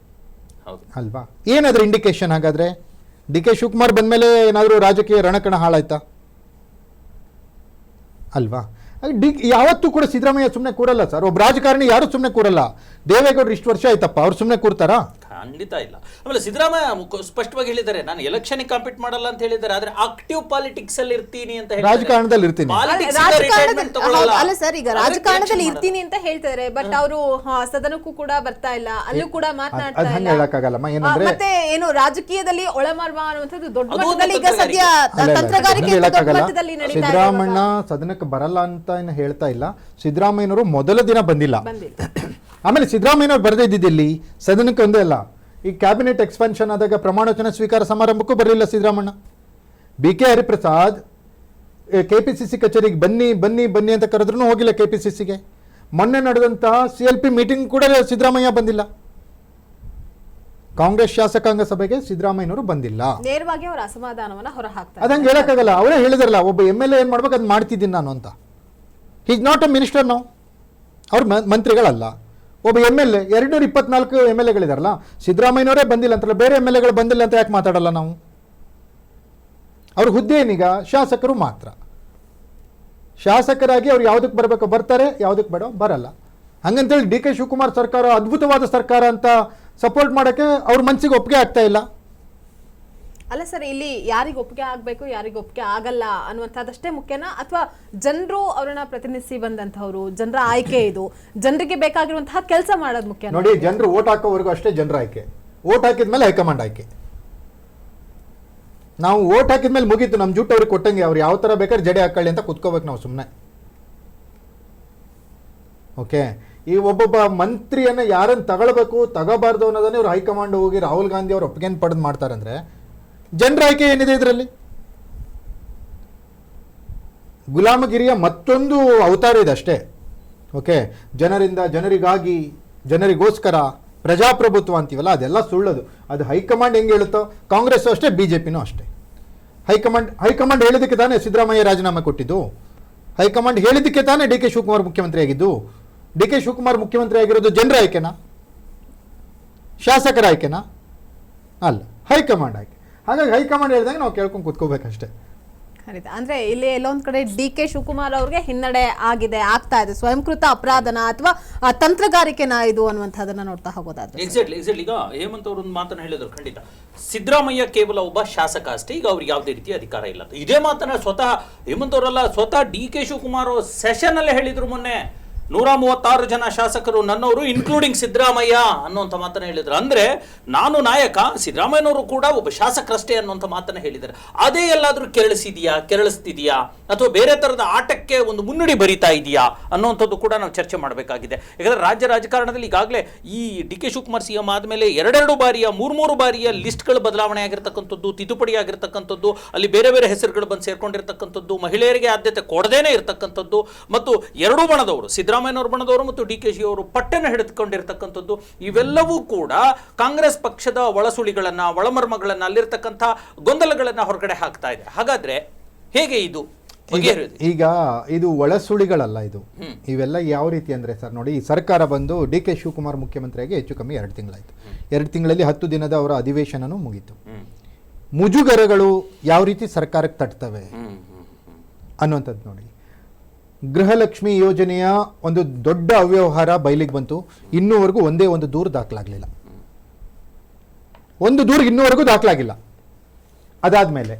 ಅಲ್ವಾ? ಏನಾದ್ರೂ ಇಂಡಿಕೇಶನ್? ಹಾಗಾದ್ರೆ ಡಿ ಕೆ ಶಿವಕುಮಾರ್ ಬಂದಮೇಲೆ ಏನಾದರೂ ರಾಜಕೀಯ ರಣಕಣ ಹಾಳಾಯ್ತಾ ಅಲ್ವಾ? ಯಾವತ್ತೂ ಕೂಡ ಸಿದ್ದರಾಮಯ್ಯ ಸುಮ್ಮನೆ ಕೂರಲ್ಲ ಸರ್. ಒಬ್ಬ ರಾಜಕಾರಣಿ ಯಾರು ಸುಮ್ಮನೆ ಕೂರಲ್ಲ. ದೇವೇಗೌಡರು ಇಷ್ಟು ವರ್ಷ ಆಯ್ತಪ್ಪ, ಅವ್ರು ಸುಮ್ಮನೆ ಕೂರ್ತಾರಾ? ಖಂಡಿತ ಇಲ್ಲ. ಆಮೇಲೆ ಸಿದ್ದರಾಮಯ್ಯ ಸ್ಪಷ್ಟವಾಗಿ ಹೇಳಿದ್ದಾರೆ, ನಾನು ಎಲೆಕ್ಷನ್ ಕಾಂಪೀಟ್ ಮಾಡಲ್ಲ ಅಂತ ಹೇಳಿದ್ದಾರೆ, ಆದ್ರೆ ಆಕ್ಟಿವ್ ಪಾಲಿಟಿಕ್ಸ್ ಅಲ್ಲಿ ಇರ್ತೀನಿ ಅಂತ ಹೇಳಿದ್ದಾರೆ. ರಾಜಕಾರಣದಲ್ಲಿ ಇರ್ತೀನಿ. ಅಲ್ಲ ಸರ್, ಈಗ ರಾಜಕಾರಣದಲ್ಲಿ ಇರ್ತೀನಿ ಅಂತ ಹೇಳ್ತಾರೆ, ಬಟ್ ಅವರು ಸದನಕ್ಕೂ ಕೂಡ ಬರ್ತಾ ಇಲ್ಲ, ಅಲ್ಲೂ ಕೂಡ ಮಾತನಾಡ್ತಾ ಇಲ್ಲ. ಹೇಳಕ್ಕಾಗಲ್ಲಮ್ಮ. ಏನಂದ್ರೆ ಮತ್ತೆ ಏನು ರಾಜಕೀಯದಲ್ಲಿ ಒಳಮರ್ಮ ಅನ್ನುವಂಥದ್ದು ದೊಡ್ಡ ಮಟ್ಟದಲ್ಲಿ ಈಗ ಸದ್ಯ ತಂತ್ರಗಾರಿಕೆ ಮಟ್ಟದಲ್ಲಿ ನಡೀತಾ ಇದೆ. ಸಿದ್ದರಾಮಯ್ಯ ಸದನಕ್ಕೆ ಬರಲ್ಲ ಅಂತ ಏನು ಹೇಳ್ತಾ ಇಲ್ಲ. ಸಿದ್ದರಾಮಯ್ಯನವರು ಮೊದಲ ದಿನ ಬಂದಿಲ್ಲ. ಆಮೇಲೆ ಸಿದ್ದರಾಮಯ್ಯನವ್ರು ಬರೆದಿದ್ದಿಲ್ಲಿ ಸದನಕ್ಕೆ ಒಂದೇ ಅಲ್ಲ, ಈ ಕ್ಯಾಬಿನೆಟ್ ಎಕ್ಸ್ಪಾನ್ಷನ್ ಆದಾಗ ಪ್ರಮಾಣವಚನ ಸ್ವೀಕಾರ ಸಮಾರಂಭಕ್ಕೂ ಬರಲಿಲ್ಲ Siddaramaiah. B K Hariprasad KPCC ಕಚೇರಿಗೆ ಬನ್ನಿ ಅಂತ ಕರೆದ್ರೂ ಹೋಗಿಲ್ಲ KPCCಗೆ. ಮೊನ್ನೆ ನಡೆದಂತಹ CLP ಮೀಟಿಂಗ್ ಕೂಡ ಸಿದ್ದರಾಮಯ್ಯ ಬಂದಿಲ್ಲ. ಕಾಂಗ್ರೆಸ್ ಶಾಸಕಾಂಗ ಸಭೆಗೆ ಸಿದ್ದರಾಮಯ್ಯನವರು ಬಂದಿಲ್ಲ. ನೇರವಾಗಿ ಅವರ ಅಸಮಾಧಾನವನ್ನ ಹೊರಹಾಕ್ತಾರೆ. ಅದಂಗೆ ಹೇಳಕ್ಕಾಗಲ್ಲ. ಅವರೇ ಹೇಳಿದಾರಲ್ಲ, ಒಬ್ಬ MLA ಏನ್ ಮಾಡ್ಬೇಕು ಅದು ಮಾಡ್ತಿದ್ದೀನಿ ನಾನು ಅಂತ. ಈಸ್ ನಾಟ್ ಅ ಮಿನಿಸ್ಟರ್ ನಾವು, ಅವ್ರ ಮಂತ್ರಿಗಳಲ್ಲ. ಒಬ್ಬ MLA 224 MLAಗಳಿದಾರಲ್ಲ, ಸಿದ್ದರಾಮಯ್ಯನವರೇ ಬಂದಿಲ್ಲ ಅಂತಲ್ಲ, ಬೇರೆ MLAಗಳು ಬಂದಿಲ್ಲ ಅಂತ ಯಾಕೆ ಮಾತಾಡಲ್ಲ ನಾವು? ಅವ್ರ ಹುದ್ದೆ ಏನೀಗ? ಶಾಸಕರು ಮಾತ್ರ. ಶಾಸಕರಾಗಿ ಅವ್ರು ಯಾವುದಕ್ಕೆ ಬರಬೇಕೋ ಬರ್ತಾರೆ, ಯಾವುದಕ್ಕೆ ಬೇಡೋ ಬರಲ್ಲ. ಹಂಗಂತೇಳಿ ಡಿ ಕೆ ಶಿವಕುಮಾರ್ ಸರ್ಕಾರ ಅದ್ಭುತವಾದ ಸರ್ಕಾರ ಅಂತ ಸಪೋರ್ಟ್ ಮಾಡೋಕ್ಕೆ ಅವ್ರ ಮನಸ್ಸಿಗೆ ಒಪ್ಪಿಗೆ ಆಗ್ತಾ ಇಲ್ಲ. ಅಲ್ಲ ಸರ್, ಇಲ್ಲಿ ಯಾರಿಗೆ ಒಪ್ಪಿಗೆ ಆಗಬೇಕು, ಯಾರಿಗೆ ಒಪ್ಪಿಗೆ ಆಗಲ್ಲ ಅನ್ನುವಂಥದ್ದಷ್ಟೇ ಮುಖ್ಯನಾ, ಅಥವಾ ಜನರು ಅವರನ್ನ ಪ್ರತಿನಿಧಿಸಿ ಬಂದಂತಹವರು, ಜನರ ಆಯ್ಕೆ ಇದು, ಜನರಿಗೆ ಬೇಕಾಗಿರುವಂತಹ ಕೆಲಸ ಮಾಡೋದು ಮುಖ್ಯ? ನೋಡಿ, ಜನರು ಓಟ್ ಹಾಕೋವರೆಗೂ ಅಷ್ಟೇ ಜನರ ಆಯ್ಕೆ. ಓಟ್ ಹಾಕಿದ್ಮೇಲೆ ಹೈಕಮಾಂಡ್ ಆಯ್ಕೆ. ನಾವು ಓಟ್ ಹಾಕಿದ್ಮೇಲೆ ಮುಗೀತು, ನಮ್ಮ ಜೂಟ್ ಅವ್ರಿಗೆ ಕೊಟ್ಟಂಗೆ, ಅವ್ರು ಯಾವ ಥರ ಬೇಕಾದ್ರೆ ಜಡೆ ಹಾಕೊಳ್ಳಿ ಅಂತ ಕುತ್ಕೋಬೇಕು ನಾವು ಸುಮ್ಮನೆ. ಓಕೆ, ಈ ಒಬ್ಬೊಬ್ಬ ಮಂತ್ರಿಯನ್ನ ಯಾರನ್ನು ತಗೊಳ್ಬೇಕು ತಗೋಬಾರ್ದು ಅನ್ನೋದನ್ನೇ ಇವ್ರು ಹೈಕಮಾಂಡ್ ಹೋಗಿ ರಾಹುಲ್ ಗಾಂಧಿ ಅವ್ರು ಒಪ್ಪಿಗೆ ಪಡೆದು ಮಾಡ್ತಾರಂದ್ರೆ ಜನರ ಆಯ್ಕೆ ಏನಿದೆ ಇದರಲ್ಲಿ? ಗುಲಾಮಗಿರಿಯ ಮತ್ತೊಂದು ಅವತಾರ ಇದೆ ಅಷ್ಟೇ. ಓಕೆ, ಜನರಿಂದ ಜನರಿಗಾಗಿ, ಜನರಿಗೋಸ್ಕರ ಪ್ರಜಾಪ್ರಭುತ್ವ ಅಂತೀವಲ್ಲ, ಅದೆಲ್ಲ ಸುಳ್ಳದು. ಅದು ಹೈಕಮಾಂಡ್ ಹೆಂಗೆ ಹೇಳುತ್ತೋ, ಕಾಂಗ್ರೆಸ್ ಅಷ್ಟೇ, BJPನೂ ಅಷ್ಟೇ. ಹೈಕಮಾಂಡ್ ಹೇಳಿದ್ದಕ್ಕೆ ತಾನೇ ಸಿದ್ದರಾಮಯ್ಯ ರಾಜೀನಾಮೆ ಕೊಟ್ಟಿದ್ದು. ಹೈಕಮಾಂಡ್ ಹೇಳಿದ್ದಕ್ಕೆ ತಾನೇ ಡಿ ಕೆ ಶಿವಕುಮಾರ್ ಮುಖ್ಯಮಂತ್ರಿ ಆಗಿದ್ದು. ಡಿ ಕೆ ಶಿವಕುಮಾರ್ ಮುಖ್ಯಮಂತ್ರಿ ಆಗಿರೋದು ಜನರ ಆಯ್ಕೆನಾ, ಶಾಸಕರ ಆಯ್ಕೆನಾ? ಅಲ್ಲ, ಹೈಕಮಾಂಡ್ ಆಯ್ಕೆ. ಹಾಗಾಗಿ ಹೈಕಮಾಂಡ್ ಹೇಳಿದಾಗ ನಾವು ಕೇಳ್ಕೊಂಡು ಕೂತ್ಕೋಬೇಕಷ್ಟೇ. ಖಂಡಿತ. ಅಂದ್ರೆ ಇಲ್ಲಿ ಎಲ್ಲೊಂದ್ ಕಡೆ ಡಿ ಕೆ ಶಿವಕುಮಾರ್ ಅವ್ರಿಗೆ ಹಿನ್ನಡೆ ಆಗ್ತಾ ಇದೆ. ಸ್ವಯಂಕೃತ ಅಪರಾಧನ ಅಥವಾ ತಂತ್ರಗಾರಿಕೆನ ಇದು ಅನ್ನುವಂಥದ್ದನ್ನ ನೋಡ್ತಾ ಹೋಗೋದಾದ್ರೆ ಎಕ್ಸಾಕ್ಟ್ಲಿ ಈಗ ಹೇಮಂತ್ ಅವರು ಒಂದು ಮಾತನ್ನ ಹೇಳಿದ್ರು. ಖಂಡಿತ ಸಿದ್ದರಾಮಯ್ಯ ಕೇವಲ ಒಬ್ಬ ಶಾಸಕ ಅಷ್ಟೇ, ಈಗ ಅವ್ರಿಗೆ ಯಾವುದೇ ರೀತಿಯ ಅಧಿಕಾರ ಇಲ್ಲ. ಇದೇ ಮಾತನ್ನ ಸ್ವತಃ ಹೇಮಂತ್ ಅವರಲ್ಲ, ಸ್ವತಃ ಡಿ ಕೆ ಶಿವಕುಮಾರ್ ಸೆಷನ್ ಅಲ್ಲೇ ಹೇಳಿದ್ರು ಮೊನ್ನೆ. 136 ಜನ ಶಾಸಕರು ನನ್ನವರು, ಇನ್ಕ್ಲೂಡಿಂಗ್ ಸಿದ್ದರಾಮಯ್ಯ ಅನ್ನುವಂಥ ಮಾತನ್ನ ಹೇಳಿದ್ರು. ಅಂದ್ರೆ ನಾನು ನಾಯಕ, ಸಿದ್ದರಾಮಯ್ಯನವರು ಕೂಡ ಒಬ್ಬ ಶಾಸಕರಷ್ಟೇ ಅನ್ನುವಂಥ ಮಾತನ್ನ ಹೇಳಿದ್ದಾರೆ. ಅದೇ ಎಲ್ಲಾದ್ರೂ ಕೆರಳಿಸ್ತಿದೆಯಾ ಅಥವಾ ಬೇರೆ ತರದ ಆಟಕ್ಕೆ ಒಂದು ಮುನ್ನುಡಿ ಬರಿತಾ ಇದೆಯಾ ಅನ್ನುವಂಥದ್ದು ಕೂಡ ನಾವು ಚರ್ಚೆ ಮಾಡಬೇಕಾಗಿದೆ. ಯಾಕಂದ್ರೆ ರಾಜ್ಯ ರಾಜಕಾರಣದಲ್ಲಿ ಈಗಾಗಲೇ ಈ ಡಿ ಕೆ ಶಿವಕುಮಾರ್ CM ಆದಮೇಲೆ 2 ಬಾರಿಯ 3 ಬಾರಿಯ ಲಿಸ್ಟ್ಗಳು ಬದಲಾವಣೆ ಆಗಿರ್ತಕ್ಕಂಥದ್ದು, ತಿದ್ದುಪಡಿ ಆಗಿರ್ತಕ್ಕಂಥದ್ದು, ಅಲ್ಲಿ ಬೇರೆ ಬೇರೆ ಹೆಸರುಗಳು ಬಂದು ಸೇರ್ಕೊಂಡಿರ್ತಕ್ಕಂಥದ್ದು, ಮಹಿಳೆಯರಿಗೆ ಆದ್ಯತೆ ಕೊಡದೇನೆ ಇರತಕ್ಕಂಥದ್ದು, ಮತ್ತು ಎರಡೂ ಬಣದವರು, ಸಿದ್ದರಾಮಯ್ಯನವರು ಬಣದವರು ಮತ್ತು DKG ಅವರು ಪಟ್ಟಣ ಹಿಡಿದುಕೊಂಡಿರ್ತಕ್ಕಂಥದ್ದು, ಇವೆಲ್ಲವೂ ಕೂಡ ಕಾಂಗ್ರೆಸ್ ಪಕ್ಷದ ಒಳಸುಳಿಗಳನ್ನ, ಒಳಮರ್ಮಗಳನ್ನ, ಅಲ್ಲಿರ್ತಕ್ಕಂಥ ಗೊಂದಲಗಳನ್ನ ಹೊರಗಡೆ ಹಾಕ್ತಾ ಇದೆ. ಹಾಗಾದ್ರೆ ಹೇಗೆ ಇದು ಈಗ ಇದು ಒಳಸುಳಿಗಳಲ್ಲ, ಇದು ಇವೆಲ್ಲ ಯಾವ ರೀತಿ ಅಂದ್ರೆ ಸರ್, ನೋಡಿ, ಈ ಸರ್ಕಾರ ಬಂದು ಡಿ ಕೆ ಶಿವಕುಮಾರ್ ಮುಖ್ಯಮಂತ್ರಿಯಾಗಿ ಹೆಚ್ಚು ಕಮ್ಮಿ 2 ತಿಂಗಳಾಯ್ತು. 2 ತಿಂಗಳಲ್ಲಿ 10 ದಿನದ ಅವರ ಅಧಿವೇಶನನೂ ಮುಗೀತು. ಮುಜುಗರಗಳು ಯಾವ ರೀತಿ ಸರ್ಕಾರಕ್ಕೆ ತಟ್ತವೆ ಅನ್ನುವಂಥದ್ದು ನೋಡಿ. ಗೃಹಲಕ್ಷ್ಮಿ ಯೋಜನೆಯ ಒಂದು ದೊಡ್ಡ ಅವ್ಯವಹಾರ ಬಯಲಿಗೆ ಬಂತು. ಇನ್ನೂವರೆಗೂ ಒಂದೇ ಒಂದು ದೂರು ದಾಖಲಾಗಲಿಲ್ಲ. ಒಂದು ದೂರು ಇನ್ನೂವರೆಗೂ ದಾಖಲಾಗಿಲ್ಲ. ಅದಾದಮೇಲೆ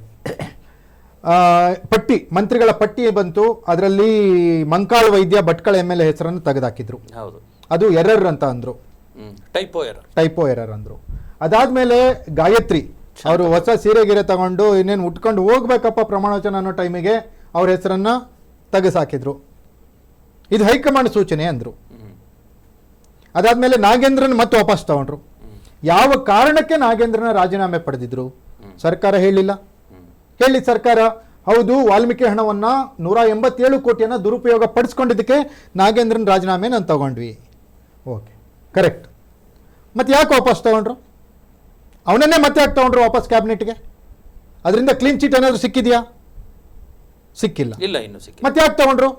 ಪಟ್ಟಿ, ಮಂತ್ರಿಗಳ ಪಟ್ಟಿ ಬಂತು. ಅದರಲ್ಲಿ ಮಂಕಾಳು ವೈದ್ಯ ಭಟ್ಕಳ MLA ಹೆಸರನ್ನು ತೆಗೆದಾಕಿದ್ರು. ಹೌದು, ಅದು ಎರರ್ ಅಂತ ಅಂದರು, ಟೈಪೋ ಎರರ್ ಅಂದರು. ಅದಾದಮೇಲೆ ಗಾಯತ್ರಿ ಅವರು ಹೊಸ ಸೀರೆಗೀರೆ ತಗೊಂಡು ಇನ್ನೇನು ಉಟ್ಕೊಂಡು ಹೋಗ್ಬೇಕಪ್ಪ ಪ್ರಮಾಣ ವಚನ ಅನ್ನೋ ಟೈಮಿಗೆ ಅವ್ರ ಹೆಸರನ್ನು ತೆಗೆಸಾಕಿದ್ರು. ಇದು ಹೈಕಮಾಂಡ್ ಸೂಚನೆ ಅಂದರು. ಅದಾದಮೇಲೆ ನಾಗೇಂದ್ರನ್ ಮತ್ತೆ ವಾಪಸ್ ತಗೊಂಡ್ರು. ಯಾವ ಕಾರಣಕ್ಕೆ ನಾಗೇಂದ್ರನ ರಾಜೀನಾಮೆ ಪಡೆದಿದ್ರು? ಸರ್ಕಾರ ಹೇಳಿಲ್ಲ. ಹೇಳಿ ಸರ್ಕಾರ, ಹೌದು ವಾಲ್ಮೀಕಿ ಹಣವನ್ನ 187 ಕೋಟಿಯನ್ನು ದುರುಪಯೋಗ ಪಡಿಸ್ಕೊಂಡಿದ್ದಕ್ಕೆ ನಾಗೇಂದ್ರನ್ ರಾಜೀನಾಮೆ ನಾನು ತಗೊಂಡ್ವಿ. Okay, correct. ಮತ್ತೆ ಯಾಕೆ ವಾಪಸ್ ತಗೊಂಡ್ರು? ಅವನನ್ನೇ ಮತ್ತೆ ಯಾಕೆ ತಗೊಂಡ್ರು ವಾಪಸ್ ಕ್ಯಾಬಿನೆಟ್ಗೆ? ಅದರಿಂದ ಕ್ಲೀನ್ ಚೀಟ್ ಏನಾದರೂ ಸಿಕ್ಕಿದೆಯಾ? ಸಿಕ್ಕಿಲ್ಲ. ಇಲ್ಲ, ಇನ್ನು ಸಿಕ್ಕಿಲ್ಲ. ಮತ್ತೆ ಯಾಕೆ ತಗೊಂಡ್ರು?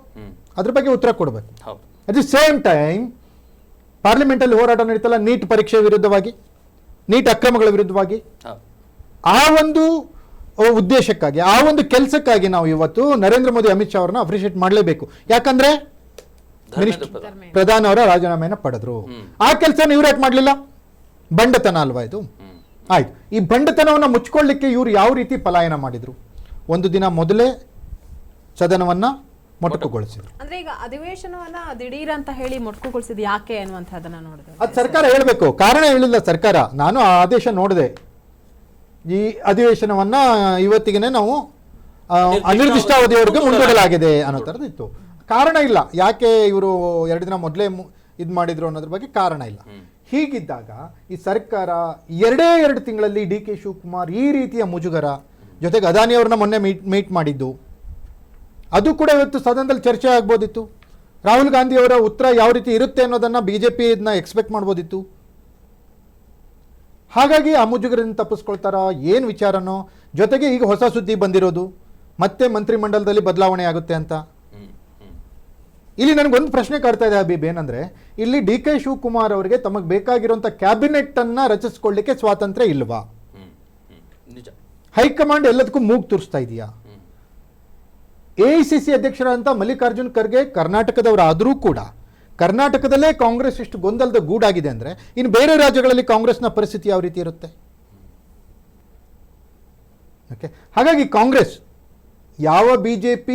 ಅದ್ರ ಬಗ್ಗೆ ಉತ್ತರ ಕೊಡಬೇಕು. ಅಟ್ ದಿ ಸೇಮ್ ಟೈಮ್ ಪಾರ್ಲಿಮೆಂಟಲ್ಲಿ ಹೋರಾಟ ನಡೀತಲ್ಲ, ನೀಟ್ ಪರೀಕ್ಷೆ ವಿರುದ್ಧವಾಗಿ, ನೀಟ್ ಅಕ್ರಮಗಳ ವಿರುದ್ಧವಾಗಿ. ಆ ಒಂದು ಉದ್ದೇಶಕ್ಕಾಗಿ, ಆ ಒಂದು ಕೆಲಸಕ್ಕಾಗಿ ನಾವು ಇವತ್ತು ನರೇಂದ್ರ ಮೋದಿ, ಅಮಿತ್ ಶಾ ಅವರನ್ನ ಅಪ್ರಿಷಿಯೇಟ್ ಮಾಡಲೇಬೇಕು. ಯಾಕಂದ್ರೆ ಪ್ರಧಾನಿ ಅವರ ರಾಜೀನಾಮೆಯನ್ನು ಪಡೆದ್ರು. ಆ ಕೆಲಸನ ಇವ್ರು ಯಾಕೆ ಮಾಡಲಿಲ್ಲ? ಬಂಡತನ ಅಲ್ವಾ ಇದು? ಆಯ್ತು, ಈ ಬಂಡತನವನ್ನು ಮುಚ್ಕೊಳ್ಳಿಕ್ಕೆ ಇವರು ಯಾವ ರೀತಿ ಪಲಾಯನ ಮಾಡಿದ್ರು? ಒಂದು ದಿನ ಮೊದಲೇ ಸದನವನ್ನ ಮೊಟಕುಗೊಳಿಸಿದ್ರು. ಅಂದ್ರೆ ಈಗ ಅಧಿವೇಶನವನ್ನ ದಿಢೀರ್ ಅಂತ ಹೇಳಿ ಮೊಟಕುಗೊಳಿಸಿದ್ ಯಾಕೆ ಅನ್ನುವಂಥದ್ದನ್ನ ನೋಡಿದ್ರೆ ಅದು ಸರ್ಕಾರ ಹೇಳಬೇಕು. ಕಾರಣ ಹೇಳಿಲ್ಲ ಸರ್ಕಾರ. ನಾನು ಆ ಆದೇಶ ನೋಡಿದೆ. ಈ ಅಧಿವೇಶನವನ್ನ ಇವತ್ತಿಗೆ ನಾವು ಅನಿರ್ದಿಷ್ಟಾವಧಿಯವರೆಗೆ ಮುಂದೂಡಲಾಗಿದೆ ಅನ್ನೋ ಥರದ್ದು ಇತ್ತು. ಕಾರಣ ಇಲ್ಲ, ಯಾಕೆ ಇವರು 2 ದಿನ ಮೊದಲೇ ಇದು ಮಾಡಿದ್ರು ಅನ್ನೋದ್ರ ಬಗ್ಗೆ ಕಾರಣ ಇಲ್ಲ. ಹೀಗಿದ್ದಾಗ ಈ ಸರ್ಕಾರ 2 ತಿಂಗಳಲ್ಲಿ DK ಶಿವಕುಮಾರ್ ಈ ರೀತಿಯ ಮುಜುಗರ, ಜೊತೆಗೆ ಅದಾನಿ ಅವ್ರನ್ನ ಮೊನ್ನೆ ಮೀಟ್ ಮಾಡಿದ್ದು, ಅದು ಕೂಡ ಇವತ್ತು ಸದನದಲ್ಲಿ ಚರ್ಚೆ ಆಗ್ಬೋದಿತ್ತು. ರಾಹುಲ್ ಗಾಂಧಿ ಅವರ ಉತ್ತರ ಯಾವ ರೀತಿ ಇರುತ್ತೆ ಅನ್ನೋದನ್ನ BJP ಇದನ್ನ ಎಕ್ಸ್ಪೆಕ್ಟ್ ಮಾಡ್ಬೋದಿತ್ತು. ಹಾಗಾಗಿ ಆ ಮುಜುಗರದಿಂದ ತಪ್ಪಿಸ್ಕೊಳ್ತಾರ ಏನು ವಿಚಾರನೋ. ಜೊತೆಗೆ ಈಗ ಹೊಸ ಸುದ್ದಿ ಬಂದಿರೋದು, ಮತ್ತೆ ಮಂತ್ರಿಮಂಡಲದಲ್ಲಿ ಬದಲಾವಣೆ ಆಗುತ್ತೆ ಅಂತ. ಇಲ್ಲಿ ನನಗೊಂದು ಪ್ರಶ್ನೆ ಕಾಡ್ತಾ ಇದೆ ಹಬೀಬ್, ಏನಂದ್ರೆ ಇಲ್ಲಿ DK ಶಿವಕುಮಾರ್ ಅವರಿಗೆ ತಮಗೆ ಬೇಕಾಗಿರುವಂತ ಕ್ಯಾಬಿನೆಟ್ ಅನ್ನ ರಚಿಸಿಕೊಳ್ಳಿಕ್ಕೆ ಸ್ವಾತಂತ್ರ್ಯ ಇಲ್ವಾ? ಹೈಕಮಾಂಡ್ ಎಲ್ಲದಕ್ಕೂ ಮೂಗು ತೋರಿಸ್ತಾ ಇದೆಯಾ? AICC ಅಧ್ಯಕ್ಷರಾದಂಥ ಮಲ್ಲಿಕಾರ್ಜುನ್ ಖರ್ಗೆ ಕರ್ನಾಟಕದವರಾದರೂ ಕೂಡ ಕರ್ನಾಟಕದಲ್ಲೇ ಕಾಂಗ್ರೆಸ್ ಇಷ್ಟು ಗೊಂದಲದ ಗೂಡಾಗಿದೆ ಅಂದರೆ ಇನ್ನು ಬೇರೆ ರಾಜ್ಯಗಳಲ್ಲಿ ಕಾಂಗ್ರೆಸ್ನ ಪರಿಸ್ಥಿತಿ ಯಾವ ರೀತಿ ಇರುತ್ತೆ? ಓಕೆ, ಹಾಗಾಗಿ ಕಾಂಗ್ರೆಸ್ ಯಾವ BJP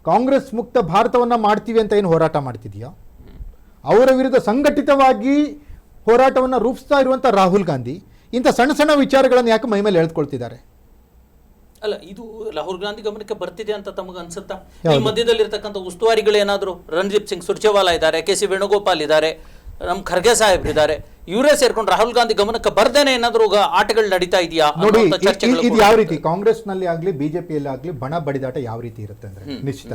ಕಾಂಗ್ರೆಸ್ ಮುಕ್ತ ಭಾರತವನ್ನು ಮಾಡ್ತೀವಿ ಅಂತ ಏನು ಹೋರಾಟ ಮಾಡ್ತಿದೆಯೋ ಅವರ ವಿರುದ್ಧ ಸಂಘಟಿತವಾಗಿ ಹೋರಾಟವನ್ನು ರೂಪಿಸ್ತಾ ಇರುವಂಥ ರಾಹುಲ್ ಗಾಂಧಿ ಇಂಥ ಸಣ್ಣ ಸಣ್ಣ ವಿಚಾರಗಳನ್ನು ಯಾಕೆ ಮೈ ಮೇಲೆ ಎಳೆದುಕೊಳ್ತಿದ್ದಾರೆ? ಅಲ್ಲ, ಇದು ರಾಹುಲ್ ಗಾಂಧಿ ಗಮನಕ್ಕೆ ಬರ್ತಿದೆ ಅಂತ ತಮಗೆ ಅನ್ಸುತ್ತಾ? ಈ ಮಧ್ಯದಲ್ಲಿರ್ತಕ್ಕಂಥ ಉಸ್ತುವಾರಿಗಳು ಏನಾದ್ರು ರಂದೀಪ್ ಸಿಂಗ್ ಸುರ್ಜೇವಾಲಾ ಇದ್ದಾರೆ, KC ವೇಣುಗೋಪಾಲ್ ಇದ್ದಾರೆ, ನಮ್ಮ ಖರ್ಗೆ ಸಾಹೇಬ್ರು ಇದ್ದಾರೆ, ಇವರೇ ಸೇರ್ಕೊಂಡು ರಾಹುಲ್ ಗಾಂಧಿ ಗಮನಕ್ಕೆ ಬರ್ದೇನೆ ಏನಾದ್ರು ಆಟಗಳು ನಡೀತಾ ಇದೆಯಾ? ನೋಡಿ, ಇದು ಯಾವ ರೀತಿ ಕಾಂಗ್ರೆಸ್ ನಲ್ಲಿ ಆಗ್ಲಿ ಬಿಜೆಪಿಯಲ್ಲಿ ಆಗ್ಲಿ ಬಣ ಬಡಿದಾಟ ಯಾವ ರೀತಿ ಇರುತ್ತೆ ಅಂದ್ರೆ ನಿಶ್ಚಿತ.